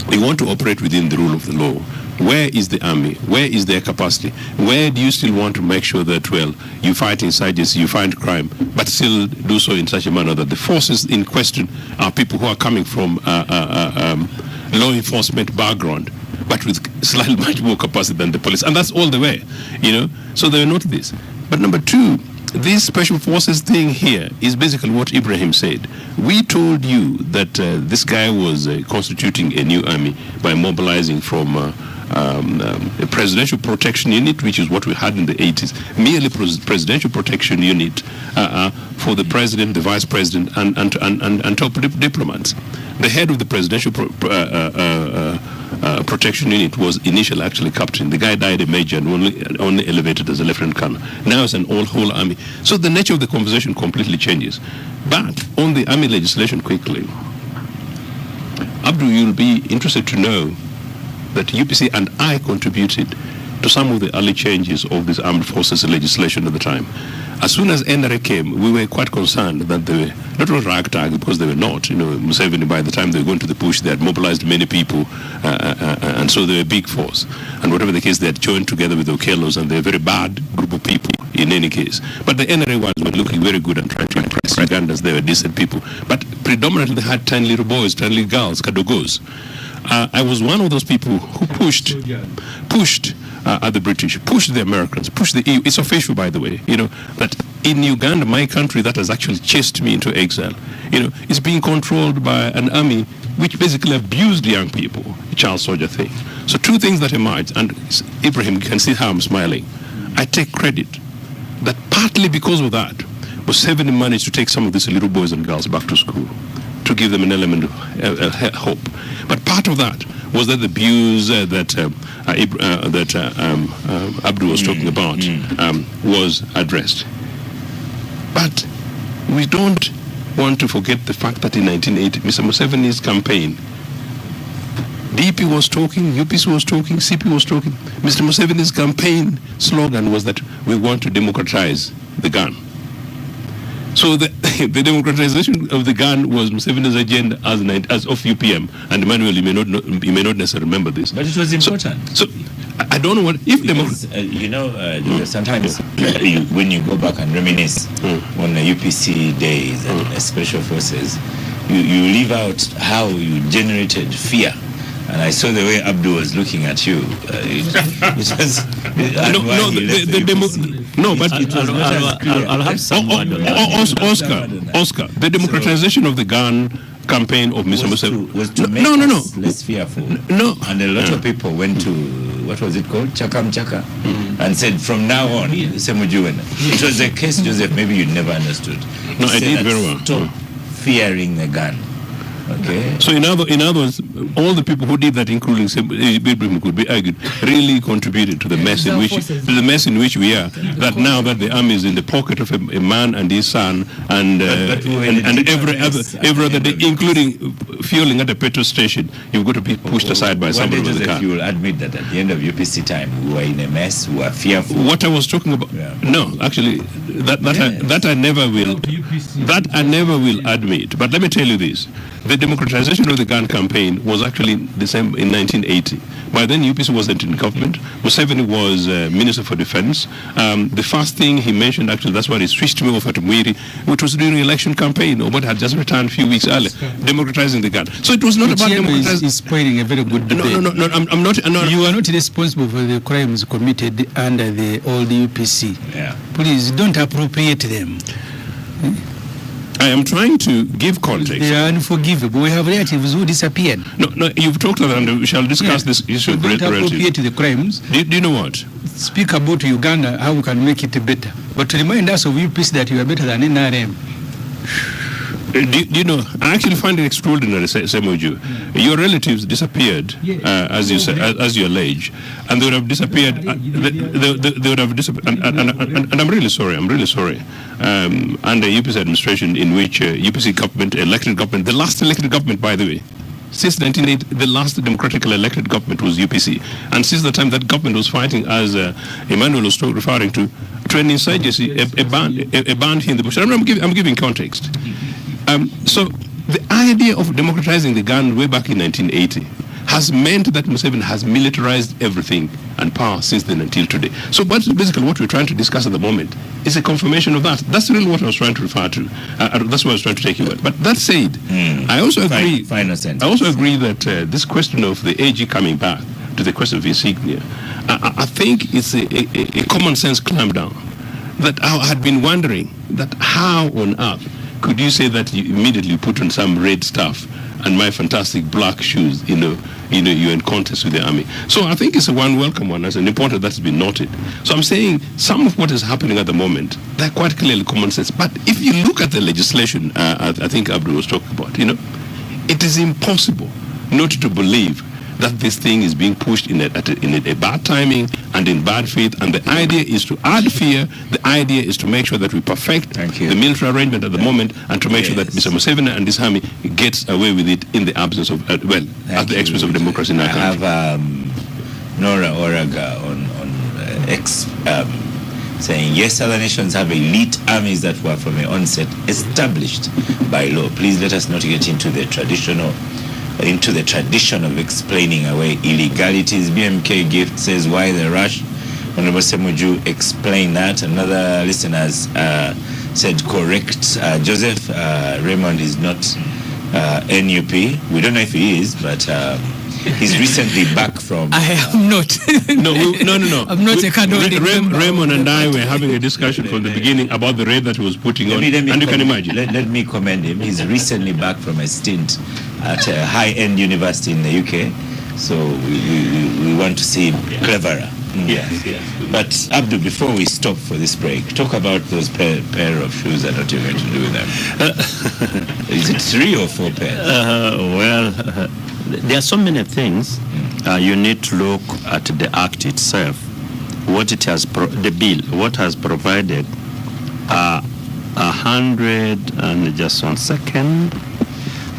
They want to operate within the rule of the law. Where is the army? Where is their capacity? Where do you still want to make sure that, well, you fight insurgency, you fight crime, but still do so in such a manner that the forces in question are people who are coming from law enforcement background, but with slightly much more capacity than the police. And that's all the way, So they were not this. But number two, this special forces thing here is basically what Ibrahim said. We told you that this guy was constituting a new army by mobilizing from a presidential protection unit, which is what we had in the 80s, merely presidential protection unit for the president, the vice president, and top diplomats. The head of the presidential protection unit was initially actually captain. The guy died a major and only elevated as a lieutenant colonel. Now it's an whole army. So the nature of the conversation completely changes. But on the army legislation, quickly, Abdul, you'll be interested to know that UPC and I contributed to some of the early changes of this armed forces legislation at the time. As soon as NRA came, we were quite concerned that they were not all ragtag, because they were not. Museveni, by the time they were going to the push, they had mobilized many people, and so they were a big force. And whatever the case, they had joined together with the Okellos, and they're a very bad group of people in any case. But the NRA ones were looking very good and trying to impress Ugandans. They were decent people. But predominantly they had 10 little boys, 10 little girls, kadogos. I was one of those people who pushed the British, pushed the Americans, pushed the EU. It's official, by the way, that in Uganda, my country, that has actually chased me into exile, is being controlled by an army which basically abused young people, a child soldier thing. So two things that emerged, and Ibrahim, you can see how I'm smiling. I take credit that partly because of that, Museveni managed to take some of these little boys and girls back to school, to give them an element of hope. But part of that was that the abuse that Abdul was talking about was addressed. But we don't want to forget the fact that in 1980, Mr. Museveni's campaign, DP was talking, UPC was talking, CP was talking. Mr. Museveni's campaign slogan was that we want to democratize the gun. So the democratization of the gun was Museveni's agenda as of UPM. And Emmanuel, you may not necessarily remember this. But
it was important.
So I don't know what if
sometimes when you go back and reminisce on the UPC days and special forces, you leave out how you generated fear. And I saw the way Abdul was looking at you.
I'll have someone.
Oscar, the democratization of the gun campaign of Mr. Museveni
was to make us less fearful.
No.
And a lot of people went to, what was it called? Chakam Chaka. And said, from now on, Ssemujju Nganda. It was a case, Joseph, maybe you never understood.
No, I did very well.
Stop fearing the gun. Okay.
So in other words, all the people who did that, including Ibrahim, could be argued, really contributed to the mess in which we are. That now that the army is in the pocket of a man and his son, and every other day, including fueling at a petrol station, you've got to be pushed aside by somebody with a car.
You will admit that at the end of UPC time, we were in a mess, we were fearful.
What I was talking about, no, actually, that I never will. That I never will admit. But let me tell you this. The democratization of the gun campaign was actually the same in 1980. By then, UPC wasn't in government. Museveni was Minister for Defense. The first thing he mentioned, actually, that's why he switched me over to Mwiri, which was during the election campaign, or what had just returned a few weeks earlier, democratizing the gun. So it was not about democratizing.
Is spoiling a very good debate.
No, I'm not.
You are not responsible for the crimes committed under the old UPC.
Yeah.
Please don't appropriate them.
I am trying to give context.
They are unforgivable. We have relatives who disappeared.
No, you've talked about that, and we shall discuss this issue.
Don't appropriate the crimes.
Do you know what?
Speak about Uganda, how we can make it better. But to remind us of UPC that you are better than NRM.
Do you know, I actually find it extraordinary, Ssemujju. Your relatives disappeared, as you say, as you allege, and they would have disappeared. They would have disappeared, and I'm really sorry. I'm really sorry. Under UPC administration, in which UPC government, elected government, the last elected government, by the way, since 1980, the last democratically elected government was UPC, and since the time that government was fighting, as Emmanuel was referring to an insurgency, a band here in the bush. I'm giving context. So the idea of democratizing the gun way back in 1980 has meant that Museveni has militarized everything and power since then until today. So basically what we're trying to discuss at the moment is a confirmation of that. That's really what I was trying to refer to. That's what I was trying to take you at. But that said, I also agree. I also agree that this question of the AG coming back to the question of insignia, I think it's a common sense clamp down. That I had been wondering that how on earth could you say that you immediately put on some red stuff and my fantastic black shoes, you're in contest with the army. So I think it's a welcome one, as an important that's been noted. So I'm saying some of what is happening at the moment, they're quite clearly common sense. But if you look at the legislation, I think Abdul was talking about, it is impossible not to believe that this thing is being pushed in a bad timing and in bad faith, and the idea is to add fear. The idea is to make sure that we perfect the military arrangement at the moment, and to make sure that Mr. Museveni and his army gets away with it in the absence of, at the expense of democracy in our country.
I have Nora Oraga on X saying, yes, other nations have elite armies that were from the onset established by law. Please let us not get into the tradition of explaining away illegalities. BMK Gift says, why the rush? Honorable Ssemujju explain that. Another listener said, correct. Joseph, Raymond is not NUP. We don't know if he is, but he's recently back from...
I am not.
No.
I'm not a candidate.
Raymond and I were having a discussion from the beginning about the raid that he was putting on, and you can imagine.
Let me commend him. He's recently back from a stint at a high-end university in the UK, so we want to see him cleverer.
Yes.
But Abdul, before we stop for this break, talk about those pair of shoes and what you're going to do with them. Is it 3 or 4 pairs?
There are so many things. You need to look at the act itself, what it has, the bill, what has provided. 100 and just 1 second.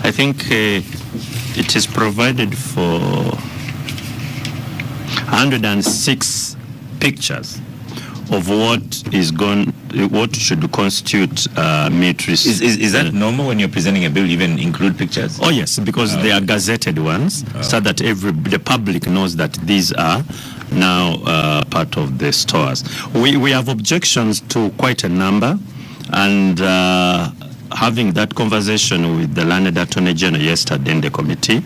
I think it is provided for 106 pictures of what should constitute military.
Is that normal when you're presenting a bill, even include pictures?
Oh yes, because they are gazetted ones, so that the public knows that these are now part of the stores. We have objections to quite a number, and having that conversation with the Learned Attorney General yesterday in the committee,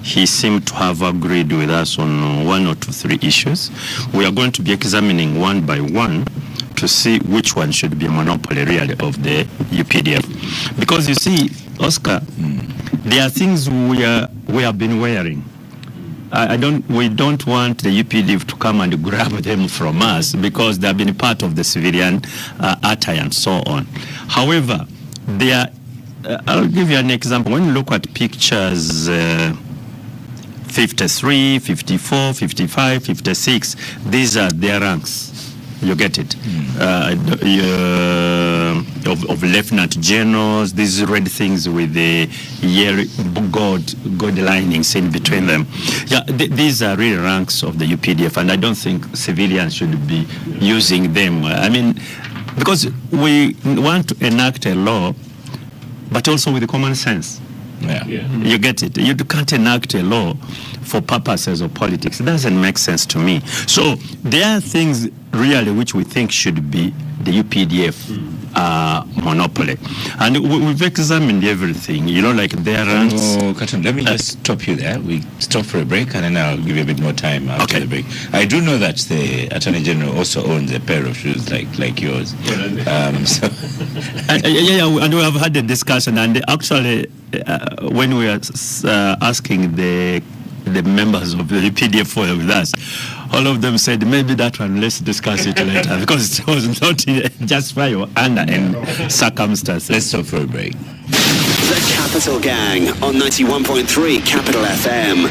he seemed to have agreed with us on 1 or 2, 3 issues. We are going to be examining one by one to see which one should be a monopoly really of the UPDF. Because you see, Oscar, there are things we have been wearing. We don't want the UPDF to come and grab them from us because they have been part of the civilian attire and so on. However, I'll give you an example. When you look at pictures 53, 54, 55, 56, these are their ranks. You get it? Of lieutenant generals, these red things with the gold linings in between them. Yeah, these are real ranks of the UPDF, and I don't think civilians should be using them. I mean, because we want to enact a law, but also with common sense.
Yeah.
You get it? You can't enact a law for purposes of politics. It doesn't make sense to me. So there are things really which we think should be the UPDF monopoly. And we've examined everything, like their ranks.
Oh, Katun, let me just stop you there. We stop for a break, and then I'll give you a bit more time after the break. I do know that the Attorney General also owns a pair of shoes like yours.
And we have had a discussion, and actually when we are asking the members of the UPDF with us, all of them said, maybe that one, let's discuss it later, because it was not justified under any circumstances.
Let's stop for a break.
The Capital Gang on 91.3 Capital FM.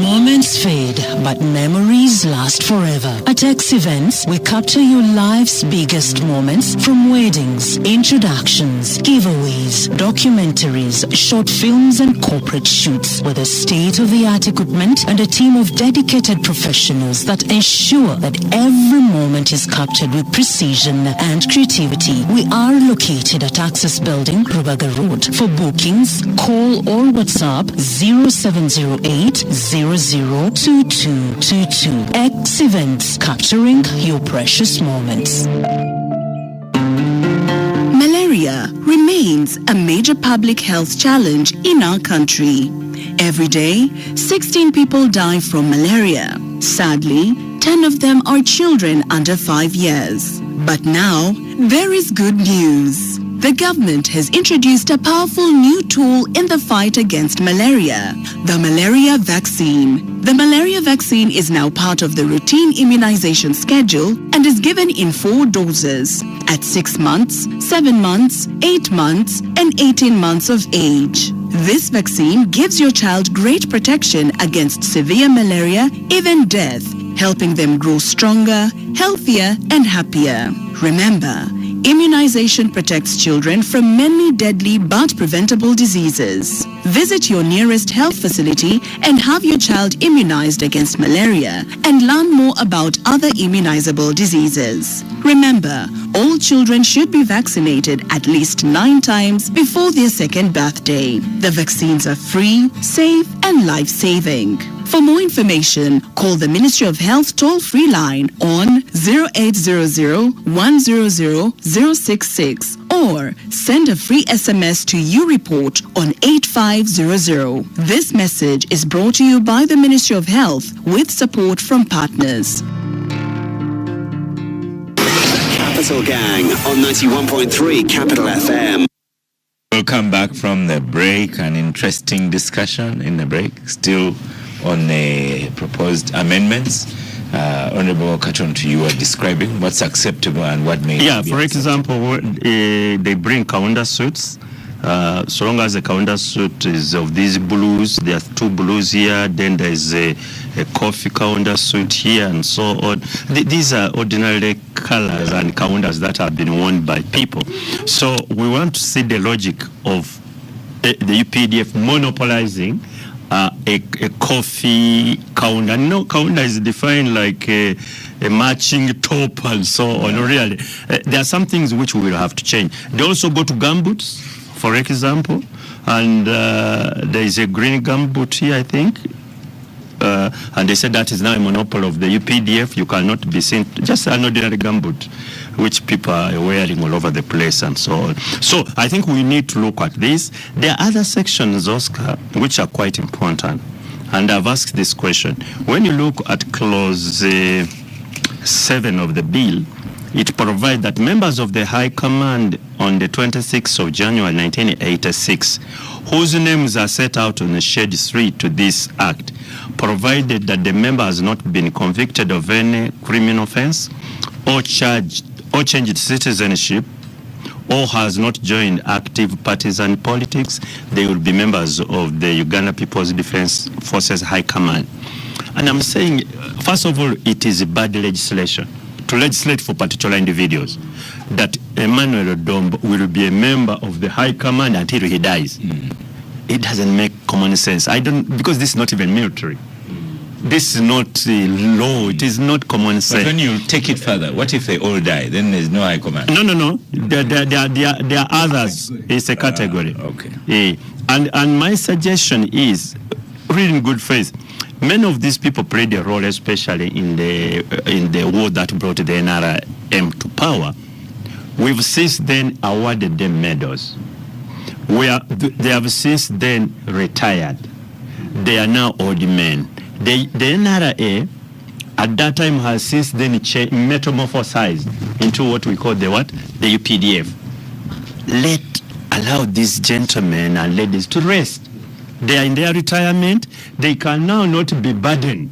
Moments fade, but memories last forever. At X Events, we capture your life's biggest moments, from weddings, introductions, giveaways, documentaries, short films, and corporate shoots, with a state-of-the-art equipment and a team of dedicated professionals that ensure that every moment is captured with precision and creativity. We are located at Access Building, Rubaga Road. For bookings, call or WhatsApp 0708 002222. X Events, capturing your precious moments.
Malaria remains a major public health challenge in our country. Every day, 16 people die from malaria. Sadly, 10 of them are children under 5 years. But now, there is good news. The government has introduced a powerful new tool in the fight against malaria, the malaria vaccine. The malaria vaccine is now part of the routine immunization schedule and is given in 4 doses at 6 months, 7 months, 8 months, and 18 months of age. This vaccine gives your child great protection against severe malaria, even death, helping them grow stronger, healthier, and happier. Remember, immunization protects children from many deadly but preventable diseases. Visit your nearest health facility and have your child immunized against malaria and learn more about other immunizable diseases. Remember, all children should be vaccinated at least 9 times before their 2nd birthday. The vaccines are free, safe, and life-saving. For more information, call the Ministry of Health toll-free line on 0800-100-066 or send a free SMS to UReport on 8500. This message is brought to you by the Ministry of Health with support from partners.
Capital Gang on 91.3 Capital FM.
Welcome back from the break. An interesting discussion in the break. Still on the proposed amendments. Honorable Kantuntu, you are describing what's acceptable and what may not be
for
acceptable.
example, they bring counter suits. So long as the counter suit is of these blues, there are 2 blues here, then there's a coffee counter suit here, and so on. These are ordinary colors and counters that have been worn by people. So we want to see the logic of the UPDF monopolizing a coffee counter. No, counter is defined like a matching top and so on. Really, there are some things which we will have to change. They also go to gumboots, for example, and there is a green gumboot here, I think. And they said that is now a monopoly of the UPDF. You cannot be seen, just an ordinary gumboot, which people are wearing all over the place and so on. So I think we need to look at this. There are other sections, Oscar, which are quite important. And I've asked this question. When you look at clause 7 of the bill, it provides that members of the High Command on the 26th of January 1986, whose names are set out on Schedule 3 to this Act, provided that the member has not been convicted of any criminal offense or charged or changed citizenship or has not joined active partisan politics, they will be members of the Uganda People's Defense Forces High Command. And I'm saying, first of all, it is bad legislation to legislate for particular individuals that Emmanuel Odombo will be a member of the High Command until he dies. It doesn't make common sense. Because this is not even military. This is not law. It is not common sense.
But when you take it further, what if they all die? Then there's no High Command.
No. There are others. It's a category.
Okay.
And my suggestion is, really in good faith, many of these people played a role, especially in the war that brought the NRM to power. We've since then awarded them medals. They have since then retired. They are now old men. The NRA at that time has since then metamorphosized into what we call the UPDF. Allow these gentlemen and ladies to rest. They are in their retirement. They can now not be burdened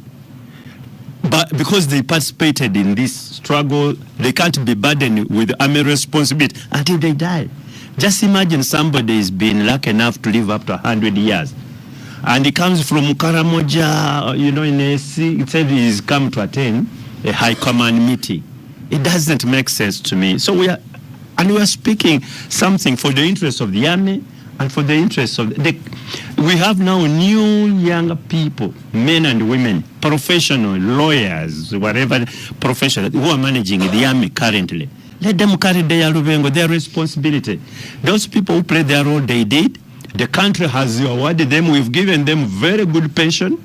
but because they participated in this struggle, they can't be burdened with army responsibility until they die. Just imagine somebody is being lucky enough to live up to 100 years. And he comes from Karamoja, in a sea, it said he's come to attend a high command meeting. It doesn't make sense to me. So we are speaking something for the interests of the army and for the interests of we have now new young people, men and women, professional, lawyers, whatever professional, who are managing the army currently. Let them carry their responsibility. Those people who played their role, they did. The country has awarded them. We've given them very good pension.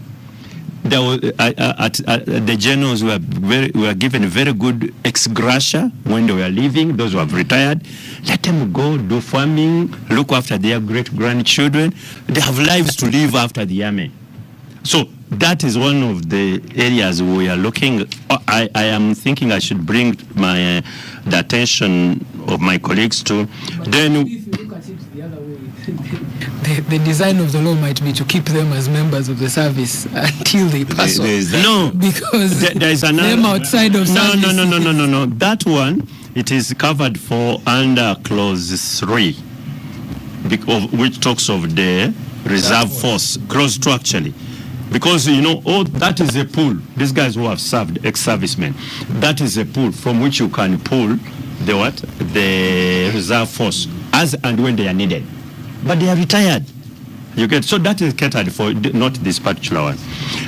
The generals were given very good ex gratia when they were leaving, those who have retired. Let them go do farming, look after their great-grandchildren. They have lives to live after the army. So that is one of the areas we are looking. I am thinking I should bring the attention of my colleagues to. Then,
if you look at it the other way, the design of the law might be to keep them as members of the service until they pass on.
No,
because
there is another.
Them outside of service.
No. That one, it is covered for under clause 3, which talks of the reserve force, clause 2 actually. Because, that is a pool. These guys who have served, ex-servicemen, that is a pool from which you can pull the reserve force as and when they are needed. But they are retired. So that is catered for, not this particular one.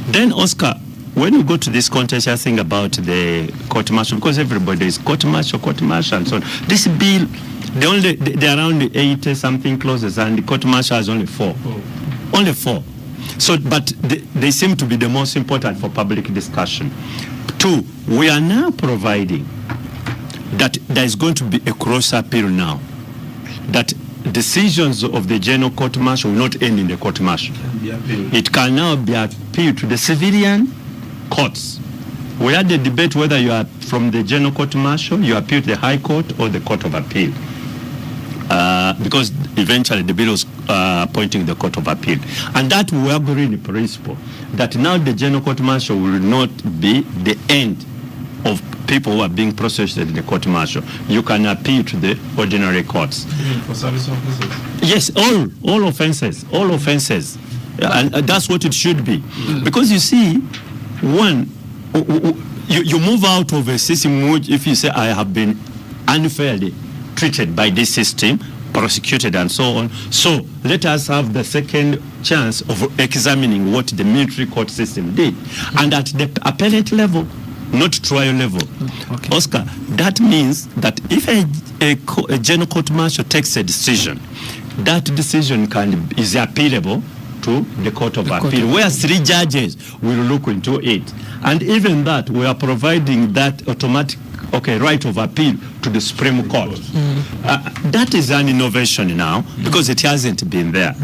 Then, Oscar, when you go to this contest, I think about the court martial, because everybody is court martial, and so on. This bill, there are around 80-something clauses, and the court martial has only 4. Only 4. So, but they seem to be the most important for public discussion. 2, we are now providing that there is going to be a cross appeal now, that decisions of the general court martial will not end in the court martial. It can now be appealed to the civilian courts. We had the debate whether you are from the general court martial, you appeal to the high court or the court of appeal. Because eventually the bill was appointing the court of appeal. And that we agree in principle, that now the general court martial will not be the end of people who are being processed in the court martial. You can appeal to the ordinary courts.
For service officers?
Yes, all offenses. And that's what it should be. Because you see, one, you move out of a system which, if you say, I have been unfairly treated by this system, prosecuted and so on. So let us have the second chance of examining what the military court system did. And at the appellate level, not trial level. Okay. Oscar, that means that if a general court martial takes a decision, that decision is appealable to the court of appeal, where 3 judges will look into it. And even that, we are providing that automatic right of appeal to the Supreme Court. That is an innovation now, because it hasn't been there.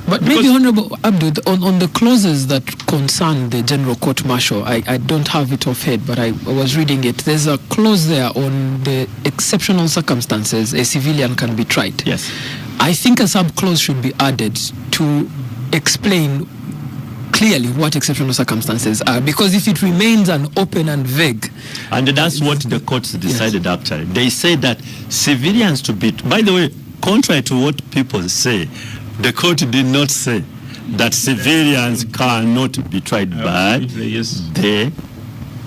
But maybe, Honorable Abdul, on the clauses that concern the General Court Martial, I don't have it offhand, but I was reading it. There's a clause there on the exceptional circumstances a civilian can be tried.
Yes.
I think a sub-clause should be added to explain clearly what exceptional circumstances are, because if it remains an open and vague.
And that's what the courts decided actually. They say that civilians to be, by the way, contrary to what people say, the court did not say that civilians cannot be tried by the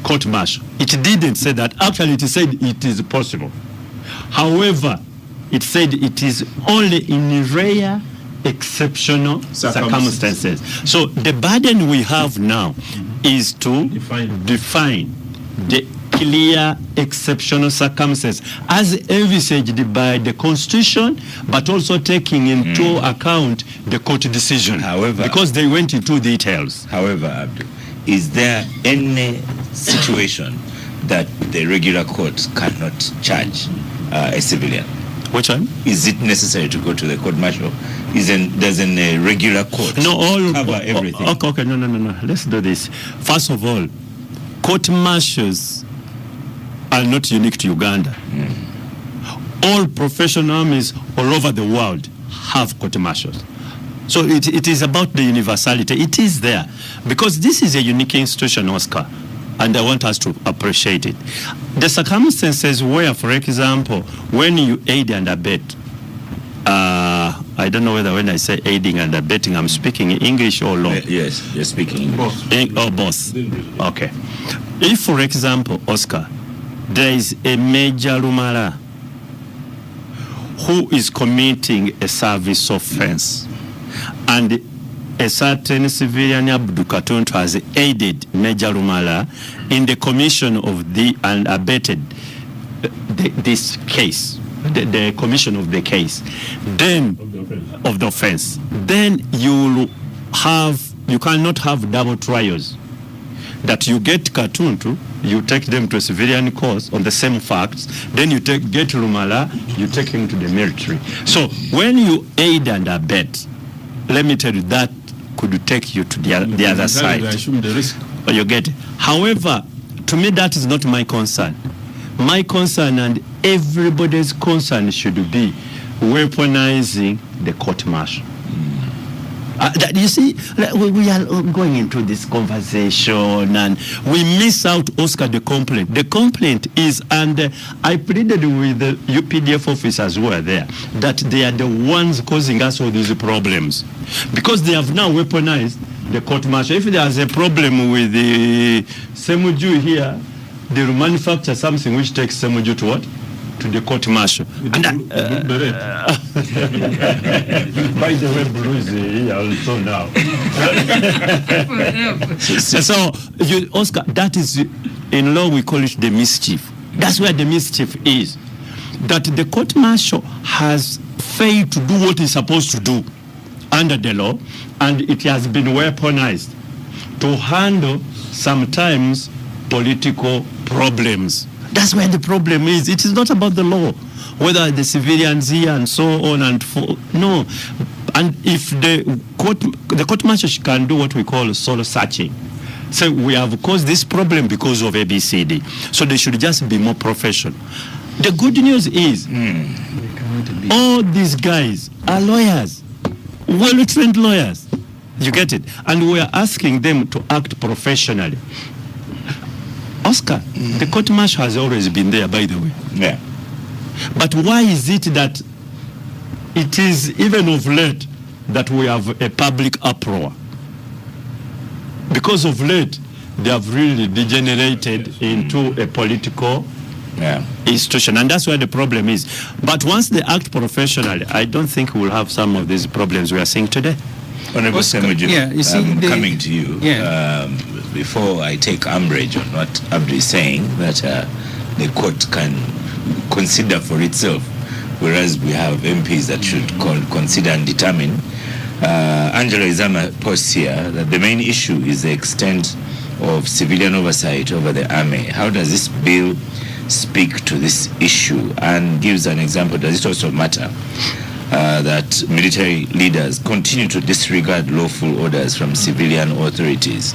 court martial. It didn't say that. Actually, it said it is possible. However, it said it is only in rare exceptional circumstances. So the burden we have now is to define the clear exceptional circumstances as envisaged by the Constitution, but also taking into account the court decision.
However,
because they went into details.
However, Abdul, is there any situation that the regular court cannot charge a civilian?
Which one?
Is it necessary to go to the court martial? Doesn't a regular court cover everything?
Okay, no. Let's do this. First of all, court martials are not unique to Uganda. All professional armies all over the world have court martials. So it is about the universality. It is there. Because this is a unique institution, Oscar. and I want us to appreciate it. The circumstances where, for example, when you aid and abet, I don't know whether when I say aiding and abetting, I'm speaking English or law.
Yes, you're speaking English.
Both. Okay. If, for example, Oscar, there is a major Lumala who is committing a service offense, and a certain civilian Abdul Kantuntu has aided Major Lumala in the commission of the and abetted this case, the commission of the case, then of the offense, then you cannot have double trials. That you get Kantuntu, you take them to a civilian court on the same facts, then you get Lumala, you take him to the military. So when you aid and abet, let me tell you, that could take you to the other side. You get it. However, to me, that is not my concern. My concern and everybody's concern should be weaponizing the court-martial. You see, we are going into this conversation and we miss out, Oscar, the complaint. The complaint is, and I pleaded with the UPDF officers who are there, that they are the ones causing us all these problems. Because they have now weaponized the court-martial. If there's a problem with the Ssemujju here, they will manufacture something which takes Ssemujju to what? To the court-martial. And by the way, blue is here also now. So, Oscar, that is, in law we call it the mischief. That's where the mischief is. That the court-martial has failed to do what it's supposed to do under the law, and it has been weaponized to handle sometimes political problems. That's where the problem is. It is not about the law, whether the civilians here and so on and no. And if the court-martial can do what we call soul searching. So we have caused this problem because of ABCD. So they should just be more professional. The good news is all these guys are lawyers, well-trained lawyers. You get it? And we are asking them to act professionally. Oscar, the court-martial has always been there, by the way.
Yeah.
But why is it that it is even of late that we have a public uproar? Because of late, they have really degenerated into a political institution, and that's where the problem is. But once they act professionally, I don't think we'll have some of these problems we are seeing today.
Honorable Ssemujju,
you see,
coming to you, before I take umbrage on what Abdul is saying, that the court can consider for itself, whereas we have MPs that should consider and determine. Angela Izama posts here that the main issue is the extent of civilian oversight over the army. How does this bill speak to this issue, and gives an example? Does it also matter that military leaders continue to disregard lawful orders from civilian authorities?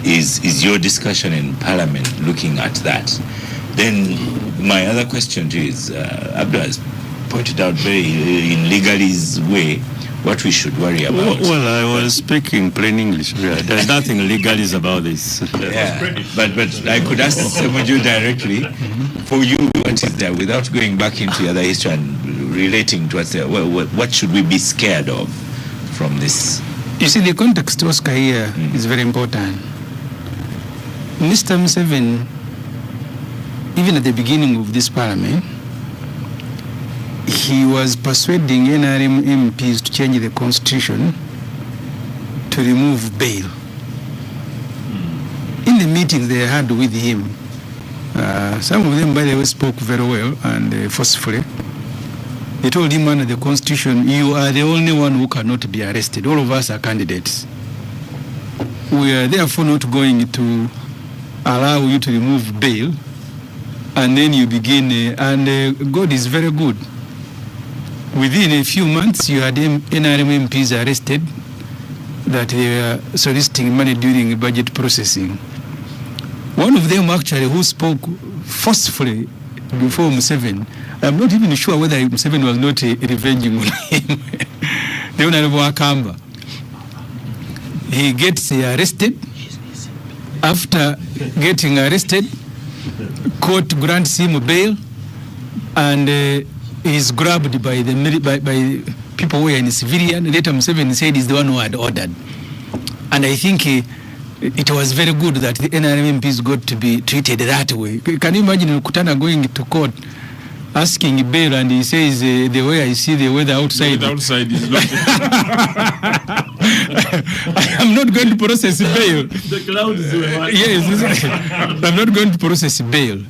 Is your discussion in Parliament looking at that? Then my other question to you is, Abdul has pointed out very in legalese way what we should worry about.
Well, I was speaking plain English. There's nothing legalese about this.
Yeah, but I could ask Ssemujju directly, for you, what is there, without going back into the other history and relating to what's there, what should we be scared of from this?
You see, the context, Oscar, here is very important. Mr. Museveni, even at the beginning of this parliament, he was persuading NRM MPs to change the constitution to remove bail. In the meetings they had with him, some of them, by the way, spoke very well and forcefully. They told him under the constitution, you are the only one who cannot be arrested. All of us are candidates. We are therefore not going to allow you to remove bail, and then you begin, and God is very good. Within a few months, you had NRM MPs arrested that they were soliciting money during budget processing. One of them actually who spoke forcefully before Museveni, I'm not even sure whether Museveni was not revenging on him. The Honorable Akamba. He gets arrested after getting arrested, court grants him bail, and he's grabbed by by people who were in civilian. Later Museveni said he's the one who had ordered. And I think it was very good that the NRM MPs got to be treated that way. Can you imagine Kutana going to court asking bail, and he says the way I see the weather outside.
The outside is not.
I am not going to process bail.
The clouds were.
Yes, I'm not going to process bail.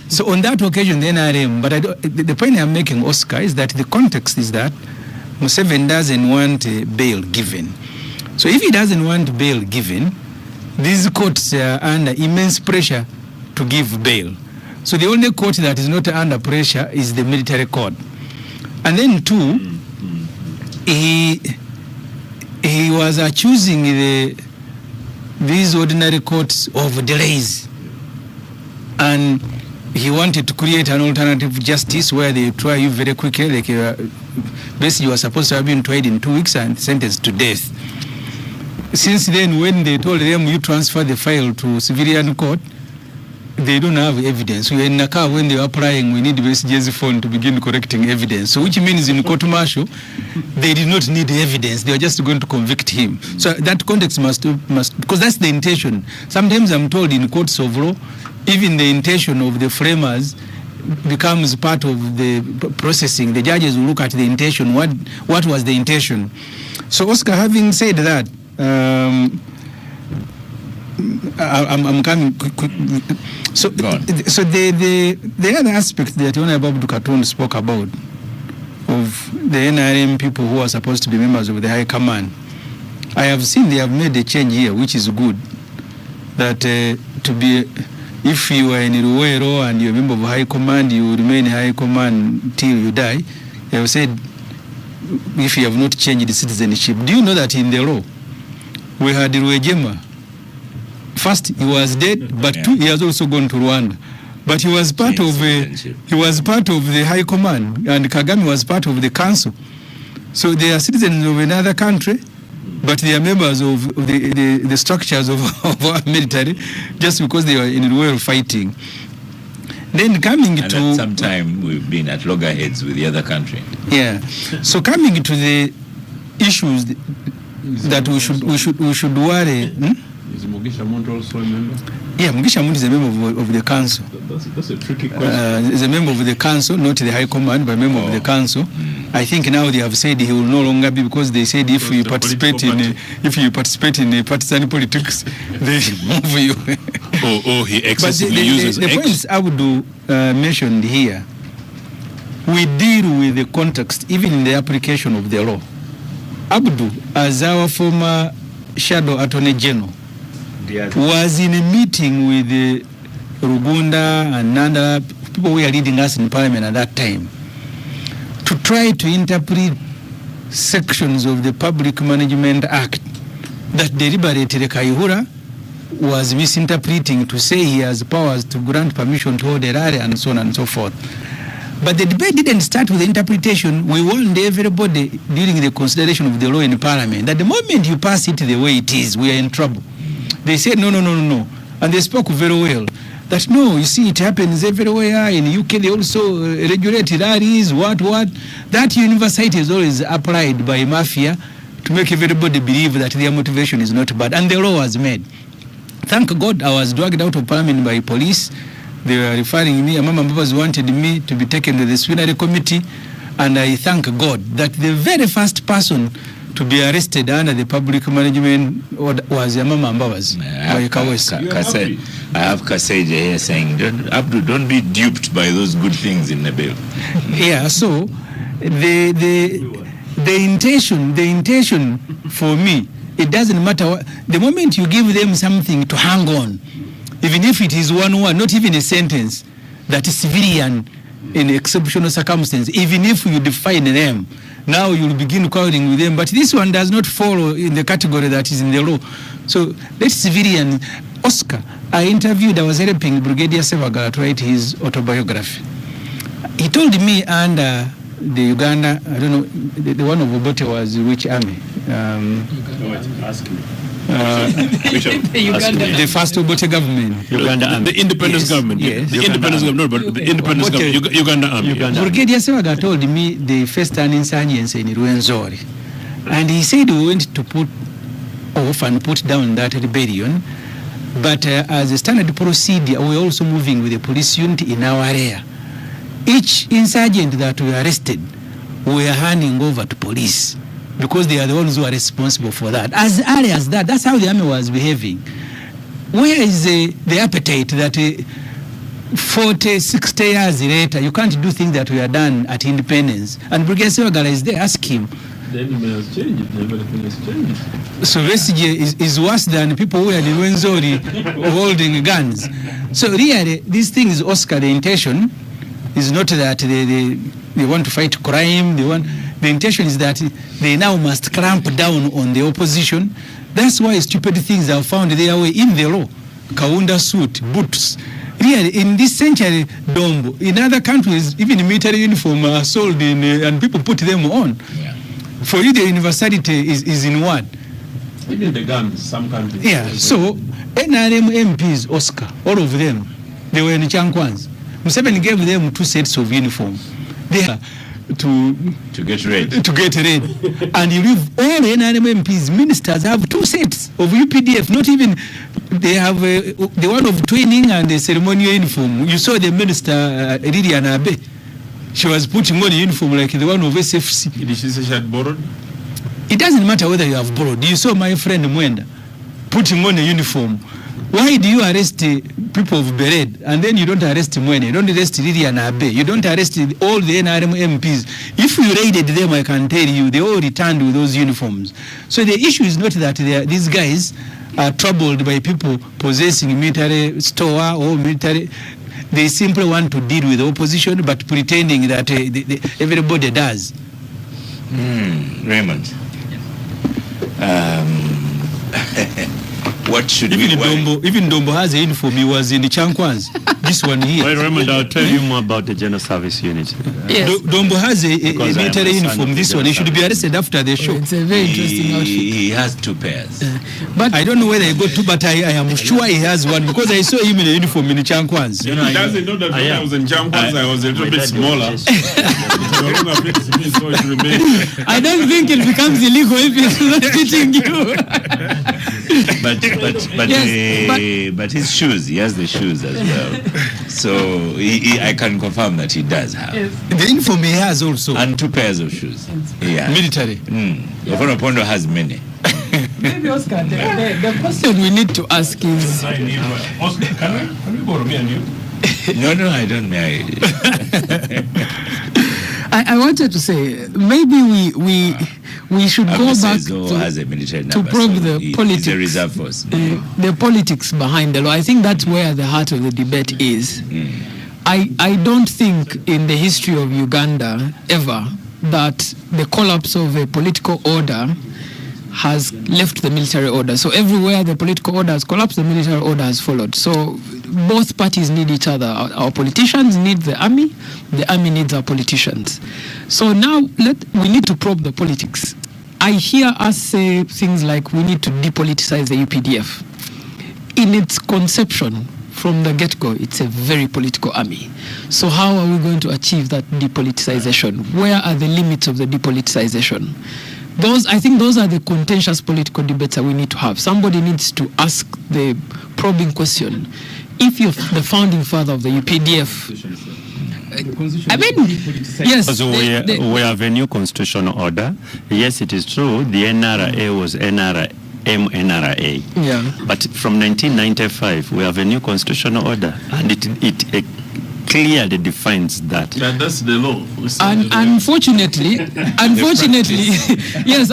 So on that occasion, the NRM, but the point I'm making, Oscar, is that the context is that Museveni doesn't want bail given. So if he doesn't want bail given, these courts are under immense pressure to give bail. So the only court that is not under pressure is the military court. And then two, he was accusing these ordinary courts of delays. And he wanted to create an alternative justice where they try you very quickly. Like basically you are supposed to have been tried in 2 weeks and sentenced to death. Since then, when they told them you transfer the file to civilian court, they don't have evidence. We are in a car when they were applying, we need BSG's phone to begin correcting evidence. So which means in court martial, they did not need evidence. They are just going to convict him. So that context must, because that's the intention. Sometimes I'm told in courts of law, even the intention of the framers becomes part of the processing. The judges will look at the intention. What was the intention? So Oscar, having said that, I'm coming quick. So the other aspect that Abdul Kantuntu spoke about of the NRM people who are supposed to be members of the High Command, I have seen they have made a change here, which is good. That to be, if you are in Ruwero and you're a member of High Command, you remain High Command till you die. They have said, if you have not changed the citizenship. Do you know that in the law, we had Ruwejema? First, he was dead, but two, he has also gone to Rwanda. But he was part of the High Command, and Kagame was part of the council. So they are citizens of another country, but they are members of the structures of our military, just because they were in Ruwero fighting. Then coming
and
to
at some time we've been at loggerheads with the other country.
Yeah. So coming to the issues that we should worry.
Is Mugisha Muntu also a member?
Yeah, Mugisha Muntu is a member of the council.
That's a tricky question.
Is a member of the council, not the High Command, but a member of the council. I think now they have said he will no longer be, because they said if you participate in partisan politics, they move you.
Or he excessively uses
the points Abdul mentioned here, we deal with the context, even in the application of the law. Abdul, as our former Shadow Attorney General, was in a meeting with Rugunda and Nanda, people who were leading us in Parliament at that time, to try to interpret sections of the Public Management Act that deliberately Kayihura was misinterpreting to say he has powers to grant permission to hold a rally and so on and so forth. But the debate didn't start with the interpretation. We warned everybody during the consideration of the law in Parliament that the moment you pass it the way it is, we are in trouble. They said no. And they spoke very well. That no, you see, it happens everywhere. In the UK, they also regulate rallies, what. That universality is always applied by mafia to make everybody believe that their motivation is not bad. And the law was made. Thank God I was dragged out of Parliament by police. They were referring me, Amama Mbabas wanted me to be taken to the disciplinary committee, and I thank God that the very first person to be arrested under the public management was Amama Mbabas.
I have Kaseja here saying, Abdul, don't be duped by those good things in the bill.
Yeah, so the intention for me, it doesn't matter what, the moment you give them something to hang on, even if it is one word, not even a sentence, that is civilian in exceptional circumstances, even if you define them, now you'll begin quarreling with them. But this one does not follow in the category that is in the law. So that's civilian. Oscar, I was helping Brigadier Ssemweya to write his autobiography. He told me under the Uganda, I don't know, the one of Obote was which army? The first Obote government.
Uganda Army.
The independence government.
Yes.
The independence government, no, but the independence government, Uganda Army.
Brigadier Ssemweya told me the first an insurgency in Rwenzori. And he said we went to put off and put down that rebellion. But as a standard procedure, we're also moving with the police unit in our area. Each insurgent that we arrested, we are handing over to police because they are the ones who are responsible for that. As early as that, that's how the army was behaving. Where is the appetite that 40, 60 years later, you can't do things that were done at independence? And Brigadier Ssemweya is there, ask him.
The enemy has changed. Everything has changed.
So Resige is worse than people who are in Rwenzori holding guns. So really, this thing is Oscar, the intention is not that they want to fight crime. The intention is that they now must clamp down on the opposition. That's why stupid things are found their way in the law. Kaunda suit, boots. Really, in this century, Dombo, in other countries, even military uniform are sold and people put them on.
Yeah.
For you, the universality is in what?
Even the guns, some countries.
Yeah, so NRM MPs, Oscar, all of them, they were in Chankwans. Museveni gave them 2 sets of uniform. They are to get ready. And you leave all NRM MPs, ministers have 2 sets of UPDF, not even, they have the one of training and the ceremonial uniform. You saw the minister, Lilian Abe. She was putting on a uniform like the one of SFC.
Did she say she had borrowed?
It doesn't matter whether you have borrowed. You saw my friend Mwenda putting on a uniform. Why do you arrest people of Bered and then you don't arrest Mwenda? You don't arrest Lilian Abe. You don't arrest all the NRM MPs. If you raided them, I can tell you, they all returned with those uniforms. So the issue is not that these guys are troubled by people possessing military store or military. They simply want to deal with the opposition, but pretending that everybody does.
Raymond, what should
even Dombo has a uniform. He was in the Chankwans. This one here.
Well, Raymond, I'll tell you more about the General Service Unit.
Yes. Dombo has a military uniform. This one, he should be arrested after the show.
It's a very interesting outfit.
He has 2 pairs.
But I don't know whether he got 2, but I am sure he has one because I saw him in a uniform in the Chankwans.
He doesn't know that when I was in Chankwans, I was a little bit smaller.
I don't think it becomes illegal if it's not fitting you.
But his shoes, he has the shoes as well. So I can confirm that he does have.
Yes.
The uniform he has also.
And 2 pairs of shoes. Yeah.
Military.
Ofono Pondo has many.
Maybe Oscar, the question we need to ask is...
Oscar, can we borrow me and you?
No, I don't marry.
I wanted to say, maybe we should go back to probe the politics.
The reserve force.
The politics behind the law. I think that's where the heart of the debate is. I don't think in the history of Uganda ever that the collapse of a political order has left the military order. So everywhere the political order has collapsed, the military order has followed. So both parties need each other. Our politicians need the army needs our politicians. So now we need to probe the politics. I hear us say things like we need to depoliticize the UPDF. In its conception, from the get-go, it's a very political army. So how are we going to achieve that depoliticization? Where are the limits of the depoliticization? I think those are the contentious political debates that we need to have. Somebody needs to ask the probing question. If you're the founding father of the UPDF, yes.
So we have a new constitutional order. Yes, it is true. The NRA was NRA.
Yeah.
But from 1995, we have a new constitutional order, and it clearly defines that.
And that's the law.
And unfortunately, yes,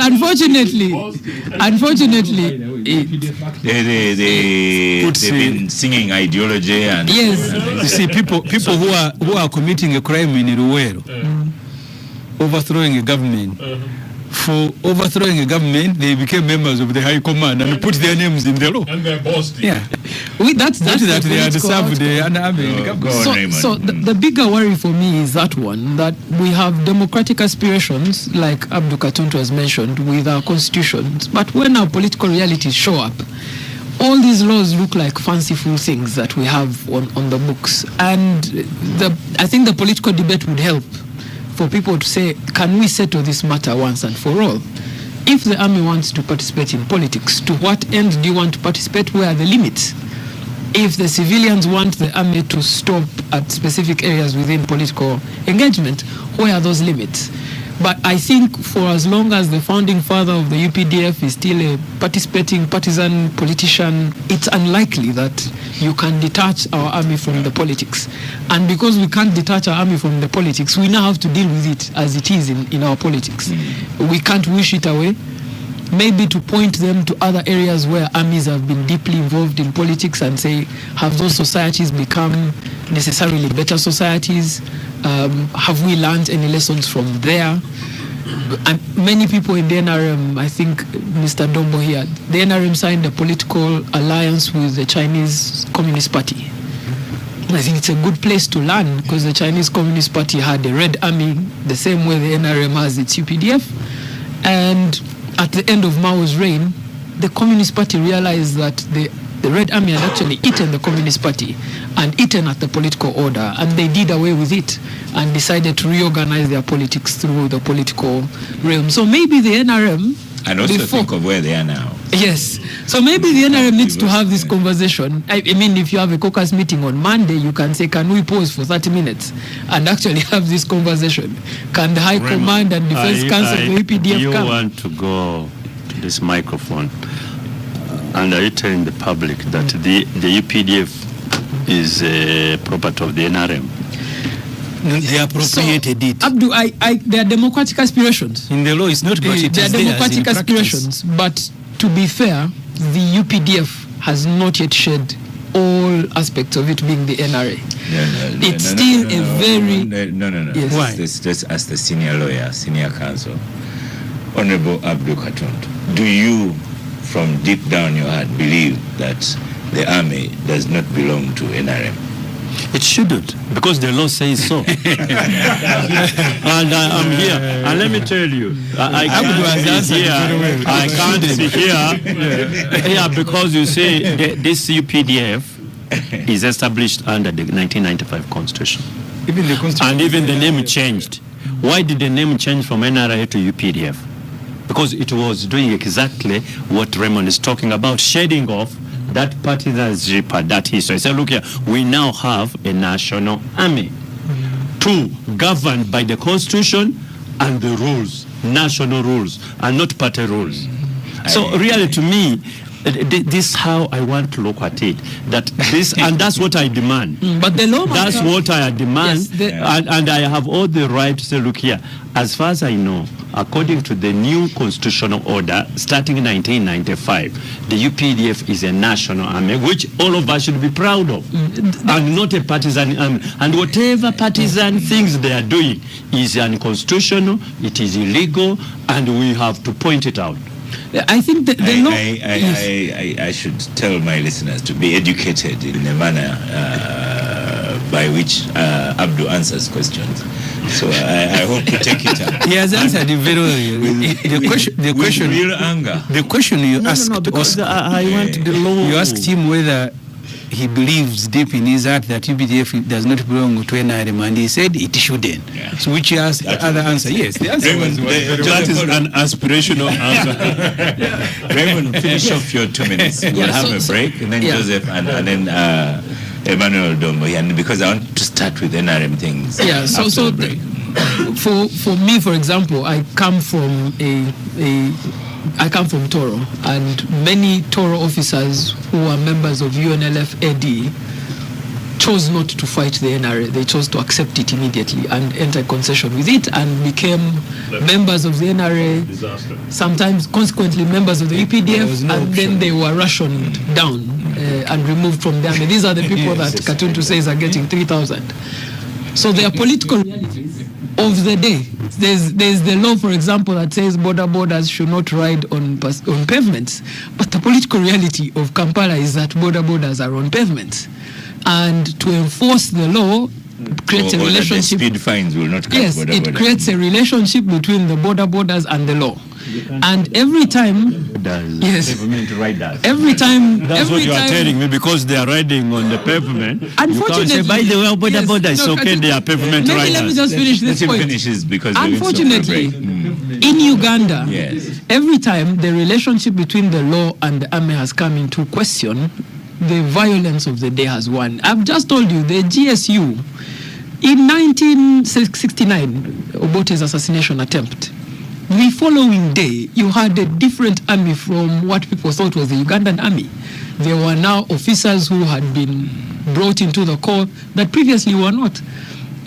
they've been singing ideology and
yes.
You see, people who are committing a crime in Ruwero, overthrowing a government. for overthrowing a government, they became members of the High Command and put their names in the law.
And they're boasting.
Yeah.
That's
Not that they had
political
served the
outcome.
army in the government.
So the bigger worry for me is that one, that we have democratic aspirations, like Abdul Kantuntu has mentioned, with our constitutions, but when our political realities show up, all these laws look like fanciful things that we have on the books. And I think the political debate would help for people to say, can we settle this matter once and for all? If the army wants to participate in politics, to what end do you want to participate? Where are the limits? If the civilians want the army to stop at specific areas within political engagement, where are those limits? But I think for as long as the founding father of the UPDF is still a participating partisan politician, it's unlikely that you can detach our army from the politics. And because we can't detach our army from the politics, we now have to deal with it as it is in our politics. We can't wish it away. Maybe to point them to other areas where armies have been deeply involved in politics and say, have those societies become necessarily better societies? Have we learned any lessons from there? And many people in the NRM, I think Mr. Dombo here, the NRM signed a political alliance with the Chinese Communist Party. I think it's a good place to learn because the Chinese Communist Party had a red army the same way the NRM has its UPDF. And at the end of Mao's reign, the Communist Party realized that the Red Army had actually eaten the Communist Party and eaten at the political order, and they did away with it and decided to reorganize their politics through the political realm. So maybe the NRM...
And also think of where they are now.
Yes. So maybe the NRM needs to have this conversation. I mean, if you have a caucus meeting on Monday, you can say, can we pause for 30 minutes and actually have this conversation? Can the High Command and Defense Council of the UPDF
you
come?
You want to go to this microphone and are you telling the public that the UPDF is property of the NRM?
No, they appropriated it.
Abdu, there are democratic aspirations.
In the law, it's not, but it
there
is
are
theirs
democratic
in
aspirations. But to be fair, the UPDF has not yet shared all aspects of it being the NRA. It's still a very...
No.
Yes.
Why? Let's ask the senior lawyer, senior counsel. Honorable Abdul Kantuntu, do you, from deep down your heart, believe that the army does not belong to NRM?
It shouldn't, because the law says so. And I'm here. And let me tell you, I can't sit here because you say this UPDF is established under the 1995 Constitution.
Even the Constitution.
And even the name changed. Why did the name change from NRA to UPDF? Because it was doing exactly what Raymond is talking about, shedding off that partisanship, that history. So look here, we now have a national army, governed by the Constitution and the rules, national rules, and not party rules. So really, to me, this is how I want to look at it. That this, and that's what I demand.
But the law,
that's what I demand,
yes,
and I have all the right to say, look here. As far as I know, according to the new constitutional order, starting in 1995, the UPDF is a national army, which all of us should be proud of, and not a partisan army. And whatever partisan things they are doing is unconstitutional, it is illegal, and we have to point it out.
I think that the law...
I should tell my listeners to be educated in a manner by which Abdul answers questions. So I hope to take it up.
He has answered it very well. The question,
real anger.
The question you asked,
I want the law.
You asked him whether he believes deep in his heart that UPDF does not belong to NRM, and he said it shouldn't. Yeah. So which he asked the other answer. Yes, the answer was
that is an aspirational answer.
Raymond, finish off your 2 minutes. We'll have a break, and then Joseph, and then Emmanuel Dombo, and because I want to start with NRM things.
Yeah, so for me, for example, I come from Toro, and many Toro officers who are members of UNLF AD chose not to fight the NRA. They chose to accept it immediately and enter concession with it and became members of the NRA, sometimes consequently members of the UPDF, and then they were rationed down and removed from the army. These are the people that Kantuntu says are getting 3,000. So they are political realities of the day. There's the law, for example, that says borders should not ride on pavements. But the political reality of Kampala is that borders are on pavements. And to enforce the law creates a relationship.
Speed fines will not cut
yes, it creates a relationship between the borders and the law. And every time, yes, every time,
that's what you are telling me, because they are riding on the pavement.
Unfortunately,
by the way, border is okay. They are pavement riders.
Let me just finish this point.
Because
unfortunately, in Uganda, yes, every time the relationship between the law and the army has come into question, the violence of the day has won. I've just told you the GSU in 1969, Obote's assassination attempt. The following day, you had a different army from what people thought was the Ugandan army. There were now officers who had been brought into the corps that previously were not.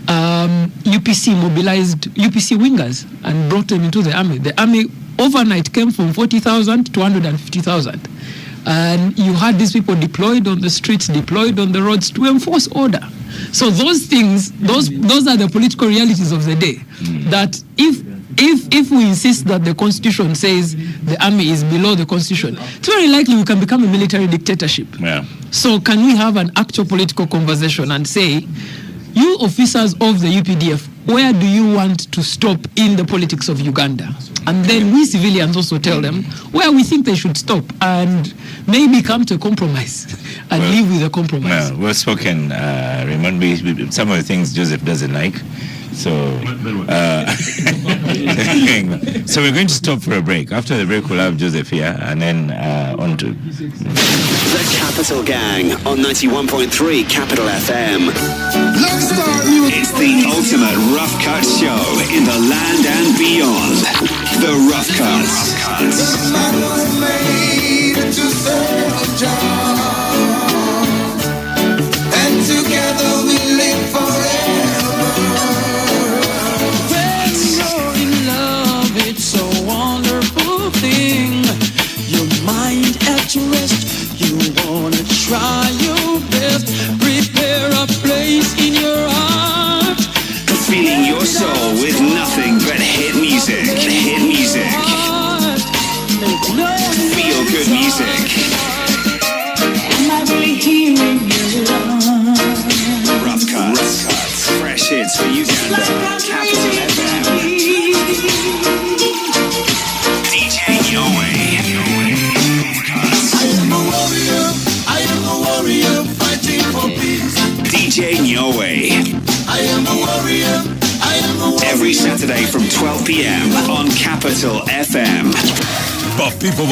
UPC mobilized UPC wingers and brought them into the army. The army overnight came from 40,000 to 150,000. And you had these people deployed on the streets, deployed on the roads to enforce order. So those things, those are the political realities of the day. That if we insist that the constitution says the army is below the constitution, it's very likely we can become a military dictatorship.
Yeah.
So can we have an actual political conversation and say, you officers of the UPDF, where do you want to stop in the politics of Uganda? And then we civilians also tell them where we think they should stop and maybe come to a compromise and live with a compromise.
Well spoken, Raymond. Some of the things Joseph doesn't like. So, so we're going to stop for a break. After the break, we'll have Joseph here, and then on to
The Capital Gang on 91.3 Capital FM. It's the ultimate rough cut show in the land and beyond. The Rough Cuts. And together we live forever.
Try your best, prepare a place in your heart.
Feeling your soul with nothing but hit music. Hit music. Feel good music. Am I really hearing you? Rough Cuts. Fresh hits for Uganda. Capital FM. DJ Yowie. DJ Nyowe. I am a warrior. I am a warrior. Every Saturday from 12 p.m. on Capital FM.
Bapipo,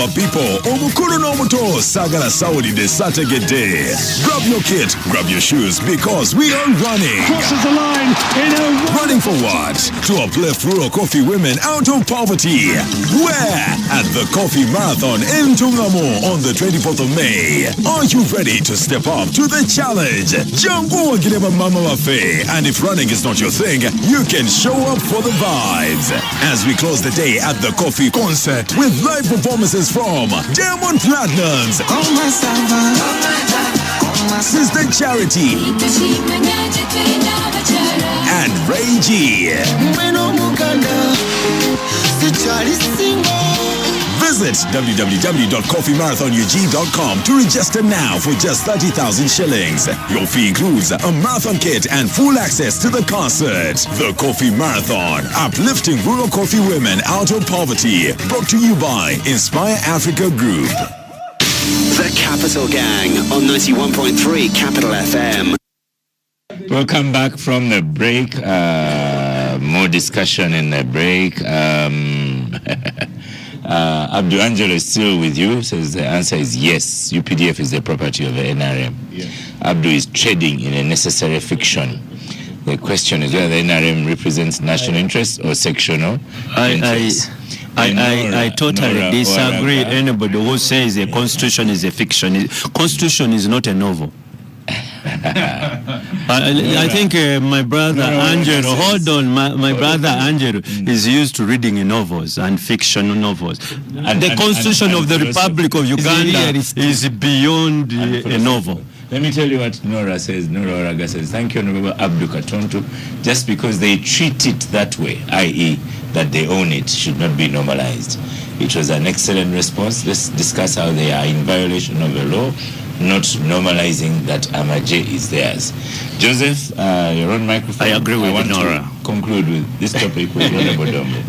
omukuru no muto, sagala saudi de Saturday. Grab your kit, grab your shoes, because we are running.
Crosses the line in a
running for what? To uplift rural coffee women out of poverty. Where? At the Coffee Marathon in Tungamo on the 24th of May. Are you ready to step up to the challenge? Jango Gireba Mama Mafe. And if running is not your thing, you can show up for the vibes. As we close the day at the Coffee Concert with live performances from Diamond Platnumz, Sister Charity, and Ray G. Visit www.coffeemarathonug.com to register now for just 30,000 shillings. Your fee includes a marathon kit and full access to the concert. The Coffee Marathon, uplifting rural coffee women out of poverty. Brought to you by Inspire Africa Group.
The Capital Gang on 91.3 Capital FM.
Welcome back from the break. More discussion in the break. Abdul Angelo is still with you, says the answer is yes. UPDF is the property of the NRM. Yeah. Abdul is trading in a necessary fiction. The question is whether the NRM represents national interest or sectional interest.
I totally disagree. Anybody who says the Constitution is a fiction, Constitution is not a novel. I think my brother Angelo, hold on, my brother Angelo is used to reading novels and fiction novels. The Constitution of the Republic of Uganda is beyond a novel.
Let me tell you what Nora says. Nora Oraga says, thank you, Honorable Abdul Kantuntu. Just because they treat it that way, i.e. that they own it, should not be normalized. It was an excellent response. Let's discuss how they are in violation of the law, not normalizing that Amaje is theirs. Joseph, your own microphone.
I agree with Nora.
Conclude with this topic with Honorable Dombo.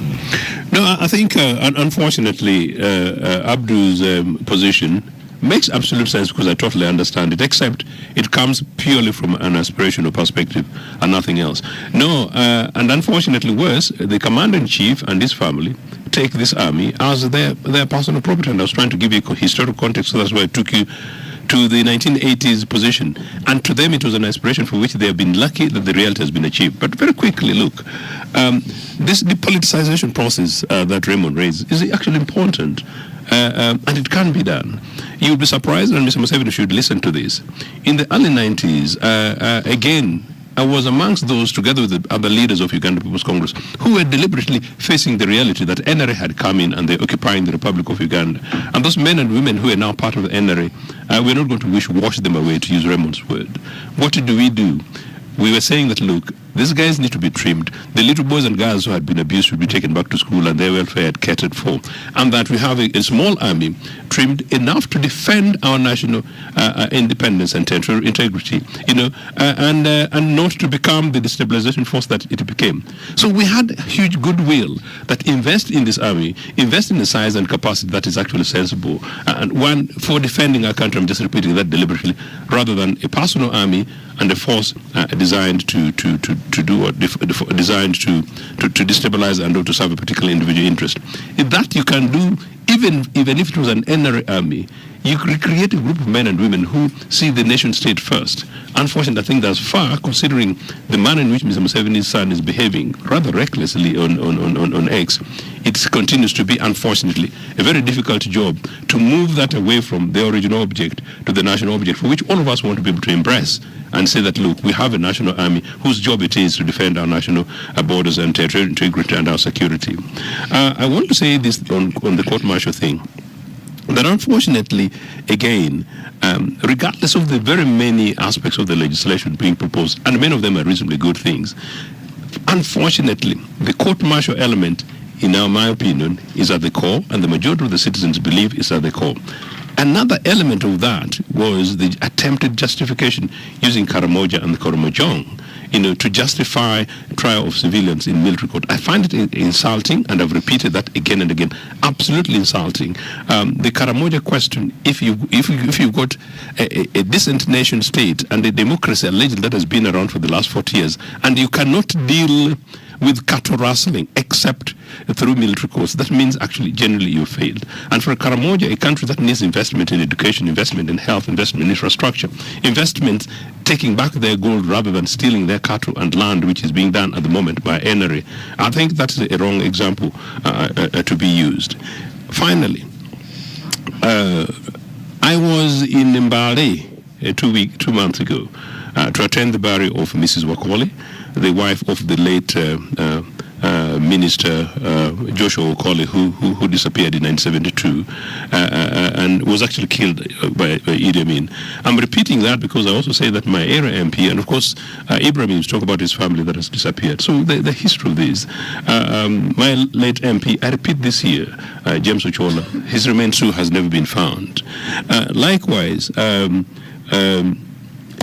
No, I think, unfortunately, Abdu's position makes absolute sense because I totally understand it, except it comes purely from an aspirational perspective and nothing else. No, and unfortunately worse, the commander-in-chief and his family take this army as their personal property. And I was trying to give you a historical context, so that's why I took you to the 1980s position. And to them, it was an aspiration for which they have been lucky that the reality has been achieved. But very quickly, look, this depoliticization process that Raymond raised is actually important. And it can be done. You'll be surprised, and Mr. Museveni should listen to this. In the early 90s, again, I was amongst those, together with the other leaders of Uganda People's Congress, who were deliberately facing the reality that NRA had come in and they're occupying the Republic of Uganda. And those men and women who are now part of the NRA, we're not going to wash them away, to use Raymond's word. What do? We were saying that, look, these guys need to be trimmed. The little boys and girls who had been abused should be taken back to school and their welfare catered for. And that we have a small army trimmed enough to defend our national independence and territorial integrity, and not to become the destabilization force that it became. So we had huge goodwill that invest in this army, invest in the size and capacity that is actually sensible, and one for defending our country. I'm just repeating that deliberately, rather than a personal army and a force designed to destabilize and to serve a particular individual interest. If that you can do, even if it was an NRA army, you create a group of men and women who see the nation state first. Unfortunately, I think that's far, considering the manner in which Mr. Museveni's son is behaving rather recklessly on X. It continues to be, unfortunately, a very difficult job to move that away from the original object to the national object, for which all of us want to be able to embrace and say that, look, we have a national army whose job it is to defend our national borders and territorial integrity and our security. I want to say this on the court-martial thing, that unfortunately, again, regardless of the very many aspects of the legislation being proposed, and many of them are reasonably good things, unfortunately, the court-martial element, in my opinion, is at the core, and the majority of the citizens believe is at the core. Another element of that was the attempted justification using Karamoja and the Koromojong, to justify trial of civilians in military court. I find it insulting, and I've repeated that again and again. Absolutely insulting. The Karamoja question: if you've got a decent nation state and a democracy alleged that has been around for the last 40 years, and you cannot deal with cattle rustling except through military courts, that means actually generally you failed. And for Karamoja, a country that needs investment in education, investment in health, investment in infrastructure, investment taking back their gold rather than stealing their cattle and land, which is being done at the moment by NRA, I think that's a wrong example to be used. Finally, I was in Mbale 2 months ago to attend the burial of Mrs. Wakoli, the wife of the late Minister Joshua Okoli, who disappeared in 1972 and was actually killed by Idi Amin. I'm repeating that because I also say that my area MP, and of course Ibrahim talk about his family that has disappeared. So the history of this, my late MP, I repeat this here, James Ochola, his remains too has never been found. Likewise,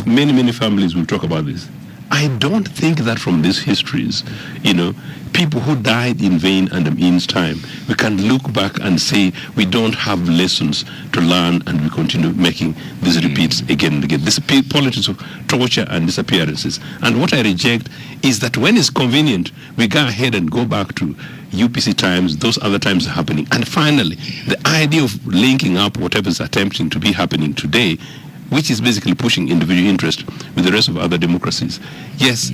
many families will talk about this. I don't think that from these histories, people who died in vain under Amin's time, we can look back and say we don't have lessons to learn, and we continue making these repeats again and again. This politics of torture and disappearances. And what I reject is that when it's convenient, we go ahead and go back to UPC times, those other times are happening. And finally, the idea of linking up whatever is attempting to be happening today, which is basically pushing individual interest with the rest of other democracies. Yes,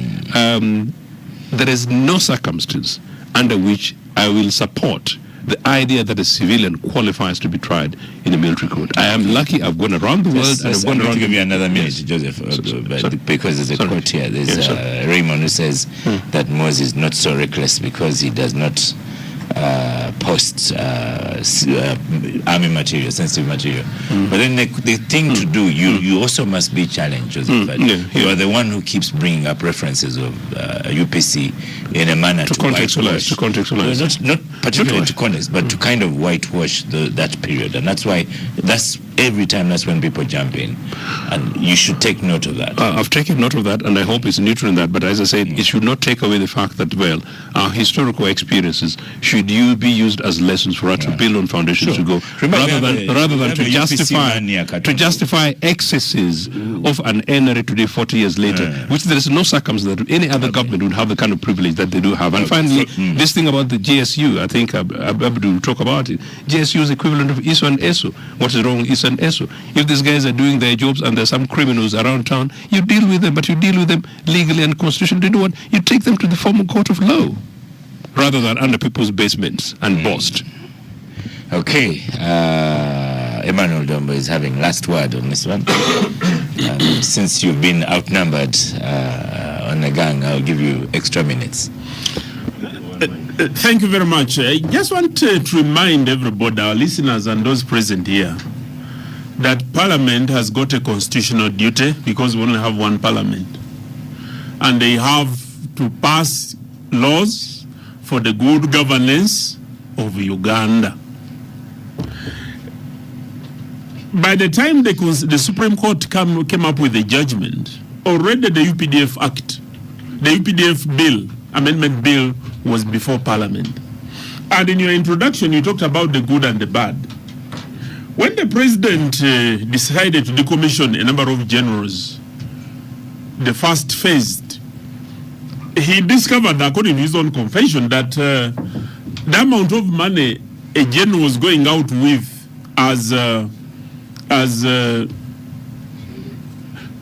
there is no circumstance under which I will support the idea that a civilian qualifies to be tried in a military court. I am lucky I've gone around the world.
I'm going to give you another minute, Joseph, because there's a quote here. There's Raymond who says that Moses is not so reckless because he does not posts, army material, sensitive material. But then the thing to do, you also must be challenged, Joseph. You are the one who keeps bringing up references of UPC in a manner to contextualize. Not particularly to context, but to kind of whitewash that period. And that's why, every time that's when people jump in. And you should take note of that.
I've taken note of that, and I hope it's neutral in that. But as I said, it should not take away the fact that, well, our historical experiences should be used as lessons for us to build on foundations to go, rather than to justify excesses of an NRA today 40 years later, which there is no circumstance that any other government would have the kind of privilege that they do have. And finally, this thing about the GSU, I think Abdul will talk about it. GSU is equivalent of ISO and ESO. What is wrong with ISO and ESO? If these guys are doing their jobs and there's some criminals around town, you deal with them, but you deal with them legally and constitutionally. You do what? You take them to the formal court of law, rather than under people's basements and bossed.
Okay, Emmanuel Dombo is having last word on this one. Since you've been outnumbered on the gang, I'll give you extra minutes.
Thank you very much. I just want to remind everybody, our listeners and those present here, that Parliament has got a constitutional duty because we only have one Parliament. And they have to pass laws for the good governance of Uganda. By the time the Supreme Court came up with a judgment, already the UPDF Act, the UPDF Bill, Amendment Bill, was before Parliament. And in your introduction, you talked about the good and the bad. When the President decided to decommission a number of generals, the first phase, he discovered, according to his own confession, that the amount of money a general was going out with as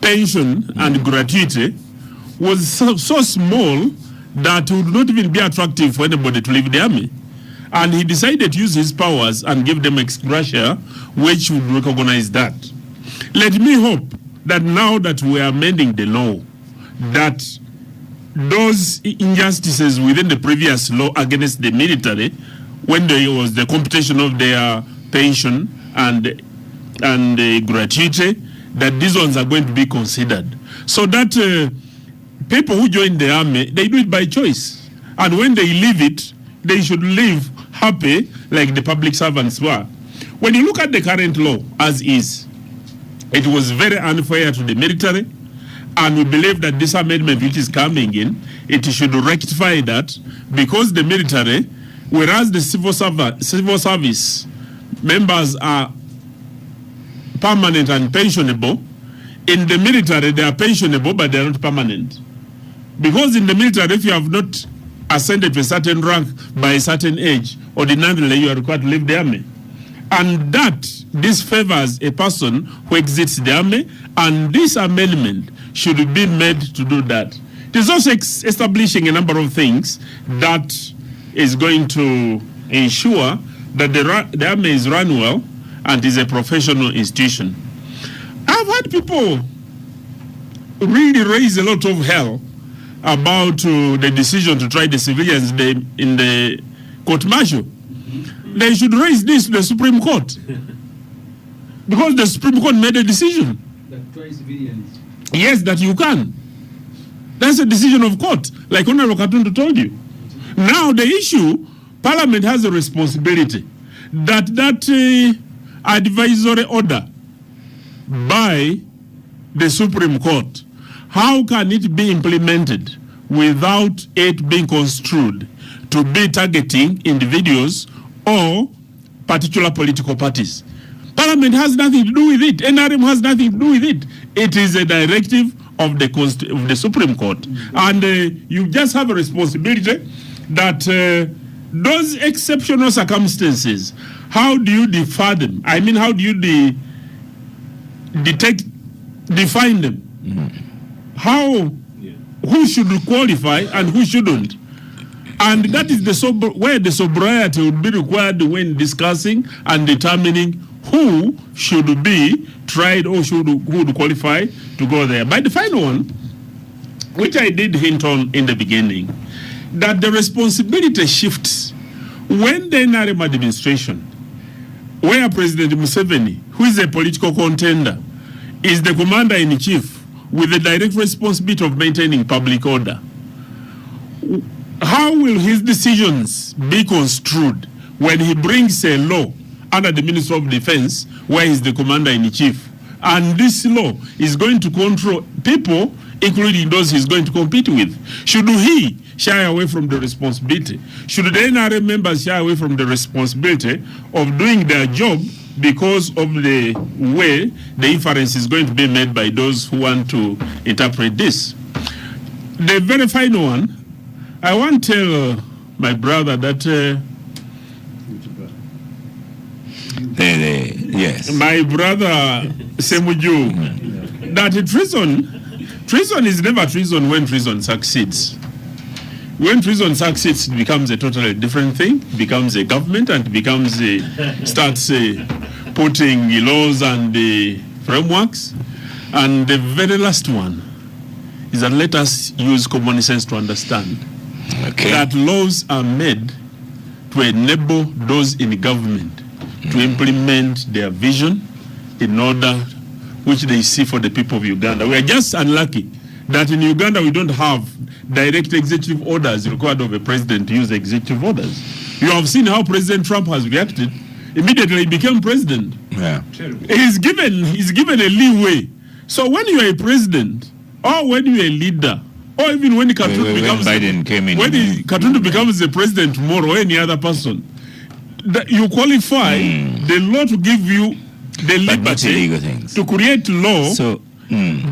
pension and gratuity was so small that it would not even be attractive for anybody to leave the army. And he decided to use his powers and give them ex gratia, which would recognize that. Let me hope that now that we are amending the law, that those injustices within the previous law against the military, when there was the computation of their pension and gratuity, that these ones are going to be considered. So that people who join the army, they do it by choice. And when they leave it, they should live happy like the public servants were. When you look at the current law as is, it was very unfair to the military, and we believe that this amendment which is coming in, it should rectify that, because the military, whereas the civil service members are permanent and pensionable, in the military they are pensionable but they are not permanent. Because in the military, if you have not ascended to a certain rank by a certain age, ordinarily you are required to leave the army. And this favors a person who exits the army, and this amendment should be made to do that. It is also establishing a number of things that is going to ensure that the army is run well and is a professional institution. I've had people really raise a lot of hell about the decision to try the civilians in the court-martial. They should raise this to the Supreme Court. Because the Supreme Court made a decision.
That try civilians.
Yes, that you can. That's a decision of court, like Honorable Kantuntu told you. Now the issue, Parliament has a responsibility that advisory order by the Supreme Court, how can it be implemented without it being construed to be targeting individuals or particular political parties? Parliament has nothing to do with it. NRM has nothing to do with it. It is a directive of the Supreme Court. And you just have a responsibility that those exceptional circumstances, how do you defer them? I mean, how do you define them? Who should qualify and who shouldn't? And that is where the sobriety would be required when discussing and determining who should be tried or who would qualify to go there. But the final one, which I did hint on in the beginning, that the responsibility shifts When the NRM administration, where President Museveni, who is a political contender, is the commander-in-chief with the direct responsibility of maintaining public order, how will his decisions be construed when he brings a law under the Minister of Defense, where he's the commander-in-chief? And this law is going to control people, including those he's going to compete with. Should he shy away from the responsibility? Should the NRM members shy away from the responsibility of doing their job because of the way the inference is going to be made by those who want to interpret this? The very final one, I want to tell my brother that
yes,
my brother Ssemujju, that treason is never treason when treason succeeds. When treason succeeds, it becomes a totally different thing. It becomes a government and becomes starts putting laws and frameworks. And the very last one is that let us use common sense to understand that laws are made to enable those in government to implement their vision in order which they see for the people of Uganda. We are just unlucky that in Uganda we don't have direct executive orders required of a president to use executive orders. You have seen how President Trump has reacted. Immediately he became president.
Yeah.
He's given a leeway. So when you are a president, or when you are a leader, or even when Kantuntu becomes the president tomorrow, or any other person, that you qualify the law to give you the liberty to create law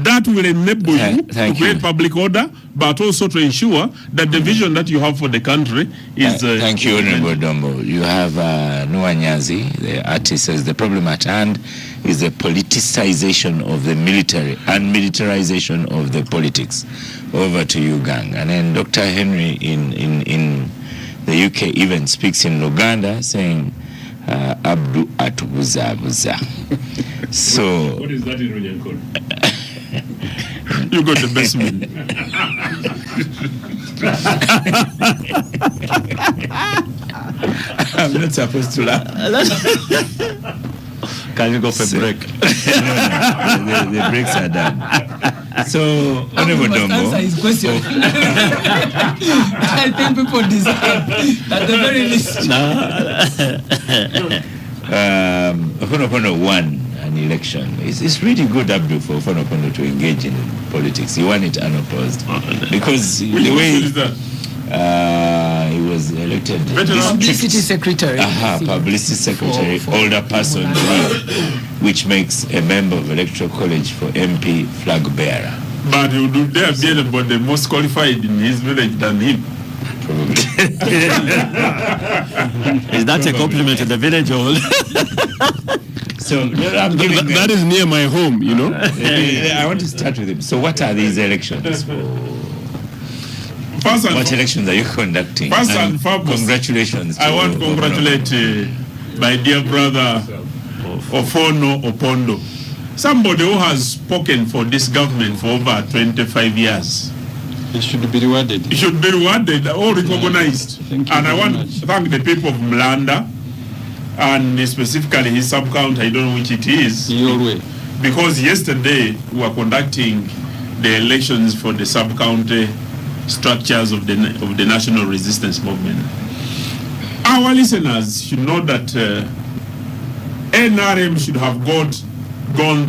that will enable you to create public order, but also to ensure that the vision that you have for the country is...
thank you, Honorable Dombo. You have Nwanyazi, the artist, says the problem at hand is the politicization of the military and militarization of the politics. Over to you, Gang. And then Dr. Henry in the UK even speaks in Luganda, saying, Abdu atubuza buza. So...
What is that in Runyankore? You got the best man.
I'm not supposed to laugh.
Can you go for a break?
No, the breaks are done. So, Honorable Dombo.
Answer his question. I think people deserve at the very least.
Honopono won an election. It's really good, Abdul, for Honopono to engage in politics. He won it unopposed. Because the way he was elected
publicity secretary.
Publicity secretary, older person, which makes a member of electoral college for MP flag bearer.
But he would dare be about the most qualified in his village than him.
Probably.
Is that a compliment to the village or?
So I'm giving
that is near my home, you know.
I want to start with him. So what are these elections? What elections are you conducting?
First and foremost,
congratulations.
I want to congratulate my dear brother Ofono Opondo, somebody who has spoken for this government for over 25 years.
He should be rewarded.
He should be rewarded or recognized. And I want to thank the people of Mlanda, and specifically his sub-county, I don't know which it is.
Your way.
Because yesterday we were conducting the elections for the sub-county structures of the national resistance movement. Our listeners should know that NRM should have gone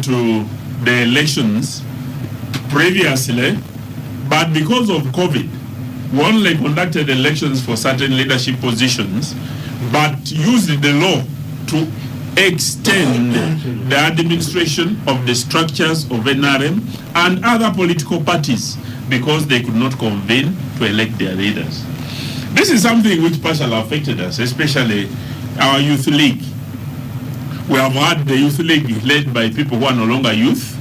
to the elections previously, but because of COVID, we only conducted elections for certain leadership positions, but used the law to extend the administration of the structures of NRM and other political parties because they could not convene to elect their leaders. This is something which partially affected us, especially our youth league. We have had the youth league led by people who are no longer youth,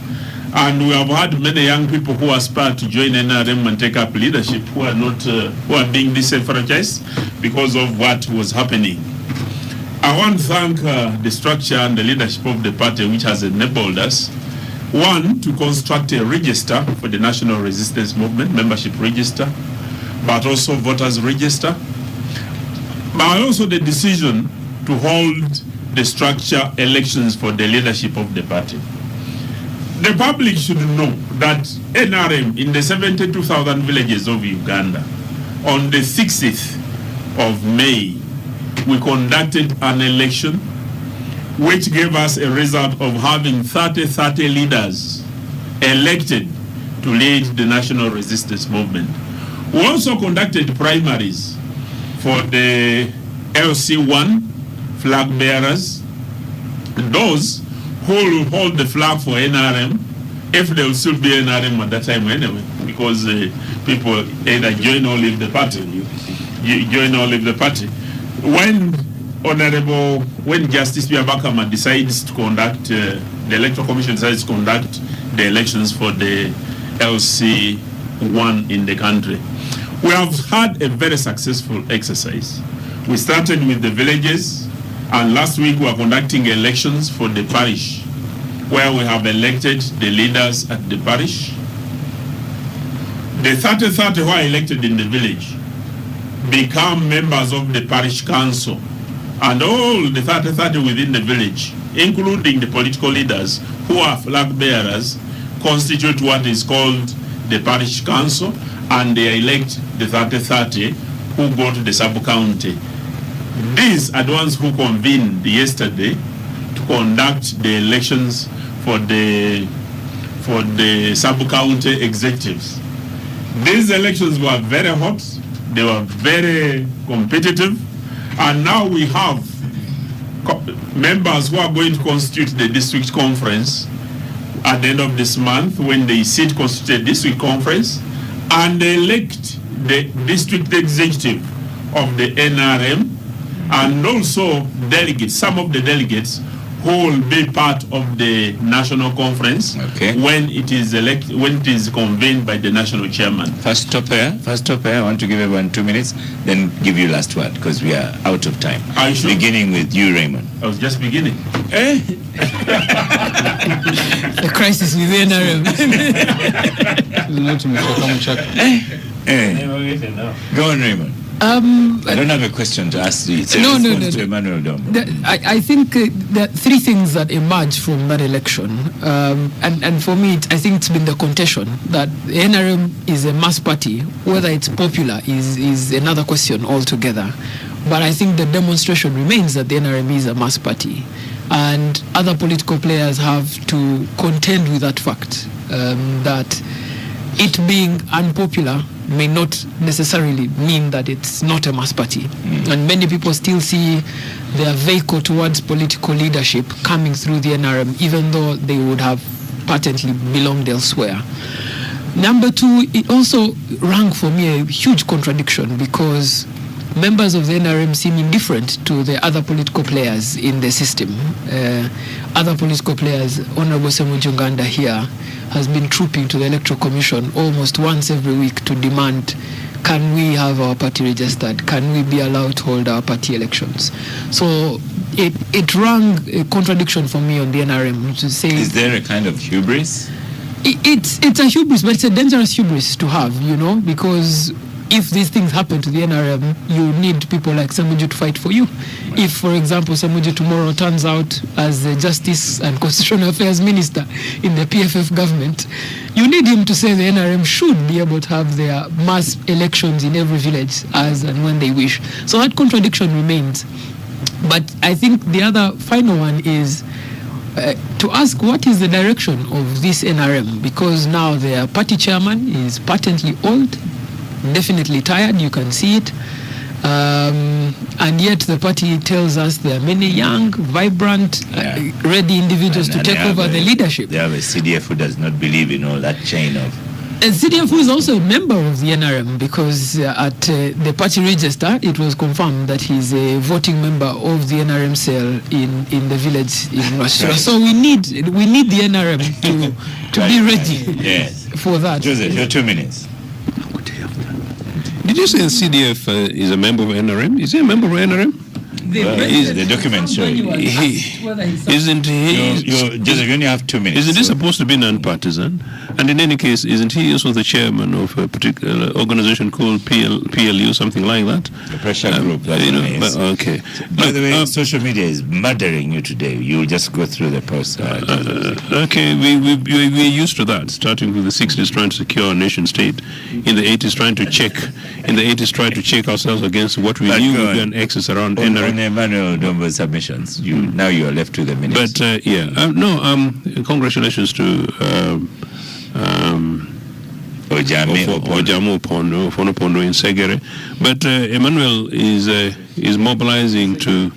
and we have had many young people who aspire to join NRM and take up leadership who are not, who are being disenfranchised because of what was happening. I want to thank the structure and the leadership of the party which has enabled us, one, to construct a register for the National Resistance Movement, membership register, but also voters register. but also the decision to hold the structure elections for the leadership of the party. The public should know that NRM in the 72,000 villages of Uganda, on the 60th of May, we conducted an election which gave us a result of having 30 leaders elected to lead the national resistance movement. We also conducted primaries for the LC1 flag bearers, those who will hold the flag for NRM, if there will still be NRM at that time anyway, because people either join or leave the party. You join or leave the party. When Justice Byabakama decides to conduct, the Electoral Commission decides to conduct the elections for the LC1 in the country, we have had a very successful exercise. We started with the villages, and last week we are conducting elections for the parish, where we have elected the leaders at the parish. The 30 who are elected in the village become members of the parish council, and all the 30 within the village, including the political leaders who are flag bearers, constitute what is called the parish council, and they elect the 30 who go to the sub-county. These are the ones who convened yesterday to conduct the elections for the sub-county executives. These elections were very hot, they were very competitive, and now we have members who are going to constitute the district conference at the end of this month, when they sit constitute a district conference and elect the district executive of the NRM, and also delegates, some of the delegates who will be part of the national conference when it is convened by the national chairman.
First stop here. I want to give everyone 2 minutes, then give you last word because we are out of time. Beginning with you, Raymond.
I was just beginning.
The crisis with the NRM.
Go on, Raymond. I don't have a question to ask you. It's a response to Emmanuel Dom.
I think there are three things that emerge from that election. And for me, I think it's been the contention that the NRM is a mass party. Whether it's popular is another question altogether. But I think the demonstration remains that the NRM is a mass party. And other political players have to contend with that fact, that it being unpopular may not necessarily mean that it's not a mass party. And many people still see their vehicle towards political leadership coming through the NRM, even though they would have patently belonged elsewhere. Number two, it also rang for me a huge contradiction, because members of the NRM seem indifferent to the other political players in the system. Other political players, Honorable Ssemujju Nganda here, has been trooping to the Electoral Commission almost once every week to demand, can we have our party registered? Can we be allowed to hold our party elections? So it rang a contradiction for me on the NRM to say...
Is there a kind of hubris?
It's a hubris, but it's a dangerous hubris to have, because if these things happen to the NRM, you need people like Ssemujju to fight for you. Right. If, for example, Ssemujju tomorrow turns out as the Justice and Constitutional Affairs Minister in the PFF government, you need him to say the NRM should be able to have their mass elections in every village as and when they wish. So that contradiction remains. But I think the other final one is to ask what is the direction of this NRM, because now their party chairman is patently old, definitely tired, you can see it, and yet the party tells us there are many young, vibrant, ready individuals to take over the leadership.
They have a CDF who does not believe in all that chain of...
And CDF who is also a member of the NRM, because at the party register it was confirmed that he's a voting member of the NRM cell in the village in Russia. Right. So we need the NRM to be ready for that.
Joseph, your 2 minutes.
Did you say the CDF is a member of NRM? Is he a member of NRM?
The document show.
Isn't he?
Joseph, you only have 2 minutes.
Isn't he supposed to be non-partisan? And in any case, isn't he also the chairman of a particular organization called PLU, something like that?
The pressure group.
Okay.
By the way, social media is murdering you today. You just go through the post.
Okay, we're used to that. Starting with the 60s, trying to secure our nation state. In the 80s, trying to check. In the 80s, trying to check ourselves against what we knew would be an excess around
on Emmanuel Dombo's submissions. Now you are left with the minutes.
But congratulations to Ojamu Pondo, Fono Pondo in Segere. But Emmanuel is mobilizing to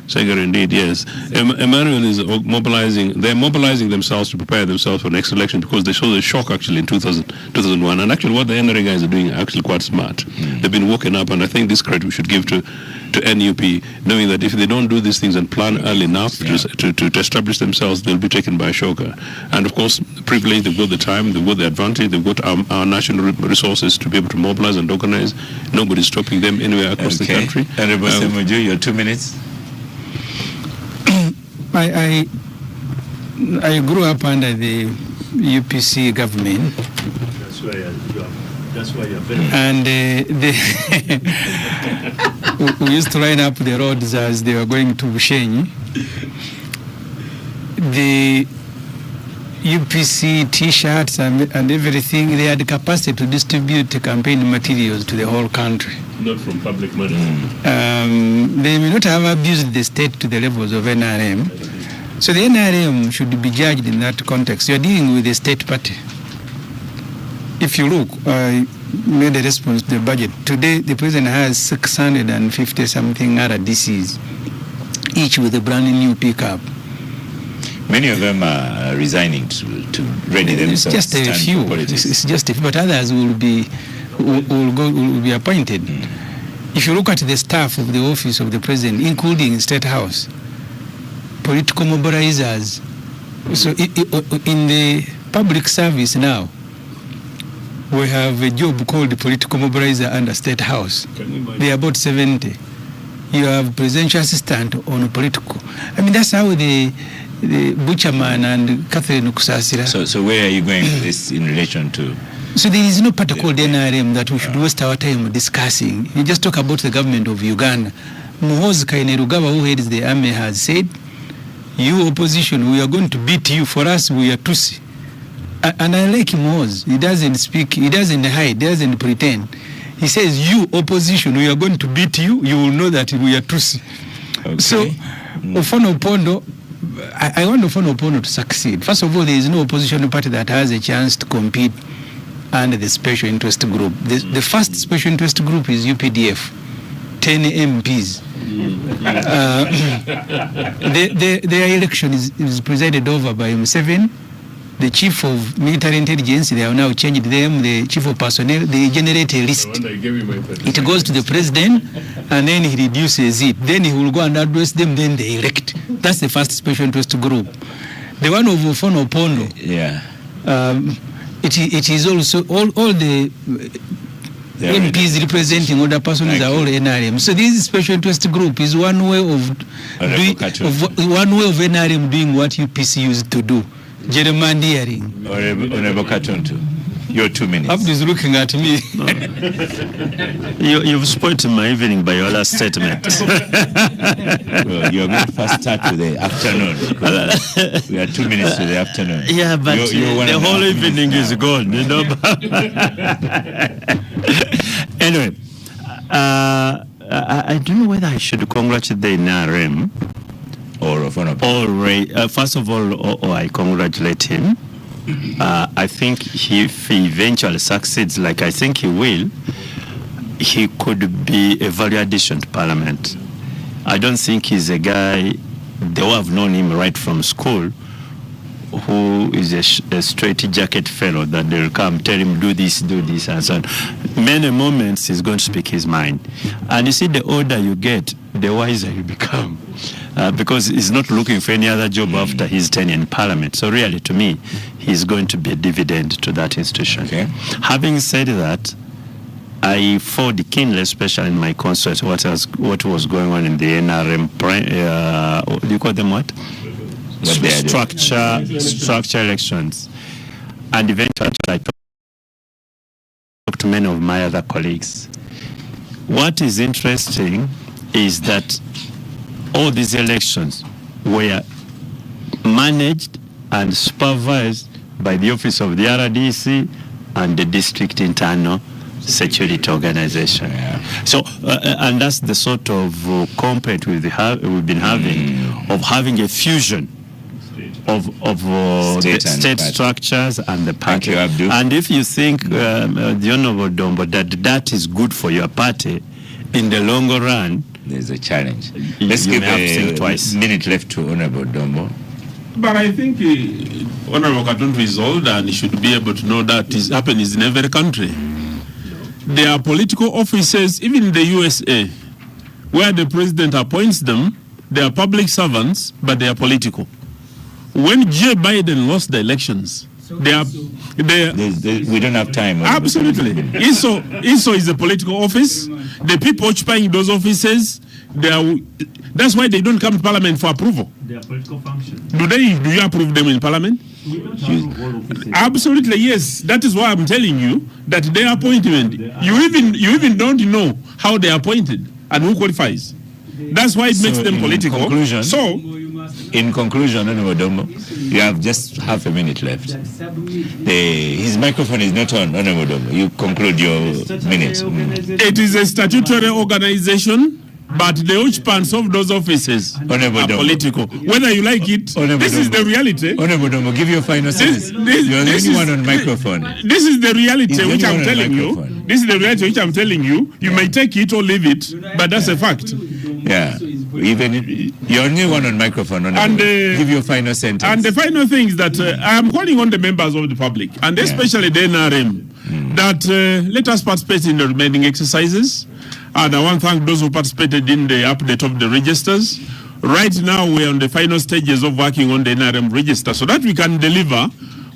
Segere, indeed, yes. Emmanuel is mobilizing. They're mobilizing themselves to prepare themselves for the next election because they saw the shock actually in 2001. And actually, what the NRA guys are doing is actually quite smart. They've been woken up, and I think this credit we should give to NUP, knowing that if they don't do these things and plan early enough to establish themselves, they'll be taken by a shocker. And of course, privilege, they've got the time, they've got the advantage, they've got our national resources to be able to mobilize and organize. Nobody's stopping them anywhere across the country.
Honorable Ssemujju, your 2 minutes.
I grew up under the UPC government.
That's why you're very.
And we used to line up the roads as they were going to Bushenyi. The UPC T-shirts and everything, they had the capacity to distribute campaign materials to the whole country.
Not from public money.
They may not have abused the state to the levels of NRM. So the NRM should be judged in that context. You're dealing with a state party. If you look, I made a response to the budget. Today, the president has 650-something RDCs, each with a brand new pickup.
Many of them are resigning to ready themselves.
It's just a few. It's just a few, but others will be appointed. If you look at the staff of the office of the president, including State House, political mobilizers. So in the public service now, we have a job called the political mobilizer under State House. They are about 70. You have presidential assistant on political. I mean, that's how the Butcherman and Catherine Kusasira.
So where are you going with this in relation to?
So there is no part called NRM that we should waste our time discussing. You just talk about the government of Uganda. Muhozi Kainerugaba, who heads the army, has said, you opposition, we are going to beat you. For us, we are Tutsi. And I like Muhozi. He doesn't speak, he doesn't hide, he doesn't pretend. He says, you opposition, we are going to beat you. You will know that we are Tutsi. Okay. So, Ofono Opondo, I want Ofono Opondo to succeed. First of all, there is no opposition party that has a chance to compete under the special interest group. The first special interest group is UPDF, 10 MPs. Their election is presided over by Museveni, the chief of military intelligence. They have now changed them, the chief of personnel. They generate a list. It goes to the president, and then he reduces it. Then he will go and address them, then they elect. That's the first special interest group. The one of Ofono Opondo.
Yeah.
It is also all the MPs representing other persons are all NRM. So this special interest group is one way of NRM doing what UPC used to do, gerrymandering.
Honorable Kantuntu, your 2 minutes.
Abdul is looking at me.
No. You've spoiled my evening by your last statement.
Well, you're going to first start with the afternoon. We are 2 minutes to the afternoon.
Yeah, but the whole evening is gone, you know. Anyway, I don't know whether I should congratulate the NRM
or
first of all, I congratulate him. I think if he eventually succeeds, like I think he will, he could be a value addition to Parliament. I don't think he's a guy, they will have known him right from school, who is a straight jacket fellow that they'll come, tell him, do this, and so on. Many moments he's going to speak his mind. And you see, the older you get, the wiser you become. Because he's not looking for any other job after his tenure in Parliament. So really, to me, he's going to be a dividend to that institution.
Okay.
Having said that, I followed keenly, especially in my constituency, what was going on in the NRM. What do you call them? What? Structure elections, and eventually I talked to many of my other colleagues. What is interesting is that all these elections were managed and supervised by the office of the RDC and the district internal security organization. So, and that's the sort of complaint we've been having of having a fusion of the state structures and the party. And if you think, the Honorable Dombo, that is good for your party, in the longer run,
there's a challenge. Let's give a minute left to Honorable Dombo.
But I think Honorable Kantuntu is older and he should be able to know that is happens in every country. There are political offices, even in the USA, where the president appoints them. They are public servants, but they are political. When Joe Biden lost the elections, we
don't have time.
Absolutely. ISO is a political office. The people occupying those offices, that's why they don't come to Parliament for approval.
They are political functions.
Do you approve them in Parliament? Absolutely, yes. That is why I'm telling you that their appointment, you even don't know how they are appointed and who qualifies. That's why it makes them political.
In conclusion, Honorable Dombo, you have just half a minute left. His microphone is not on, Honorable Dombo. You conclude your minute.
It is a statutory organization, but the occupants of those offices are political. Whether you like it, this is the reality.
Honorable Dombo, give your final sentence. You're the only one on microphone.
This is the reality which I'm telling you. This is the reality which I'm telling you. You may take it or leave it, but that's a fact.
Yeah. Even you're only one on microphone. Give your final sentence.
And the final thing is that I'm calling on the members of the public, and especially the NRM, that let us participate in the remaining exercises. And I want to thank those who participated in the update of the registers. Right now, we're on the final stages of working on the NRM register so that we can deliver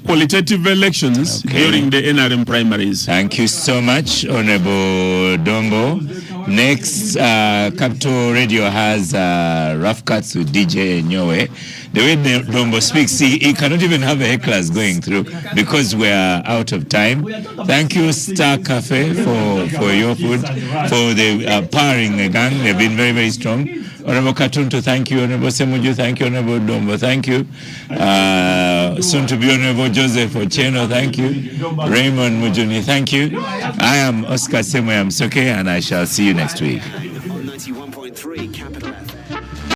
qualitative elections during the NRM primaries.
Thank you so much, Honorable Dombo. Next, Capital Radio has Rough Cuts with DJ Nyowe. The way Dombo speaks, he cannot even have a hecklers going through because we are out of time. Thank you, Star Cafe, for your food, for the powering the gang. They've been very, very strong. Honorable Kantuntu, thank you. Honorable Ssemujju, thank you. Honorable Dombo, thank you. Soon to be Honorable Joseph Ocheno, thank you. Raymond Mujuni, thank you. I am Oscar Ssemweya Musoke, and I shall see you next week.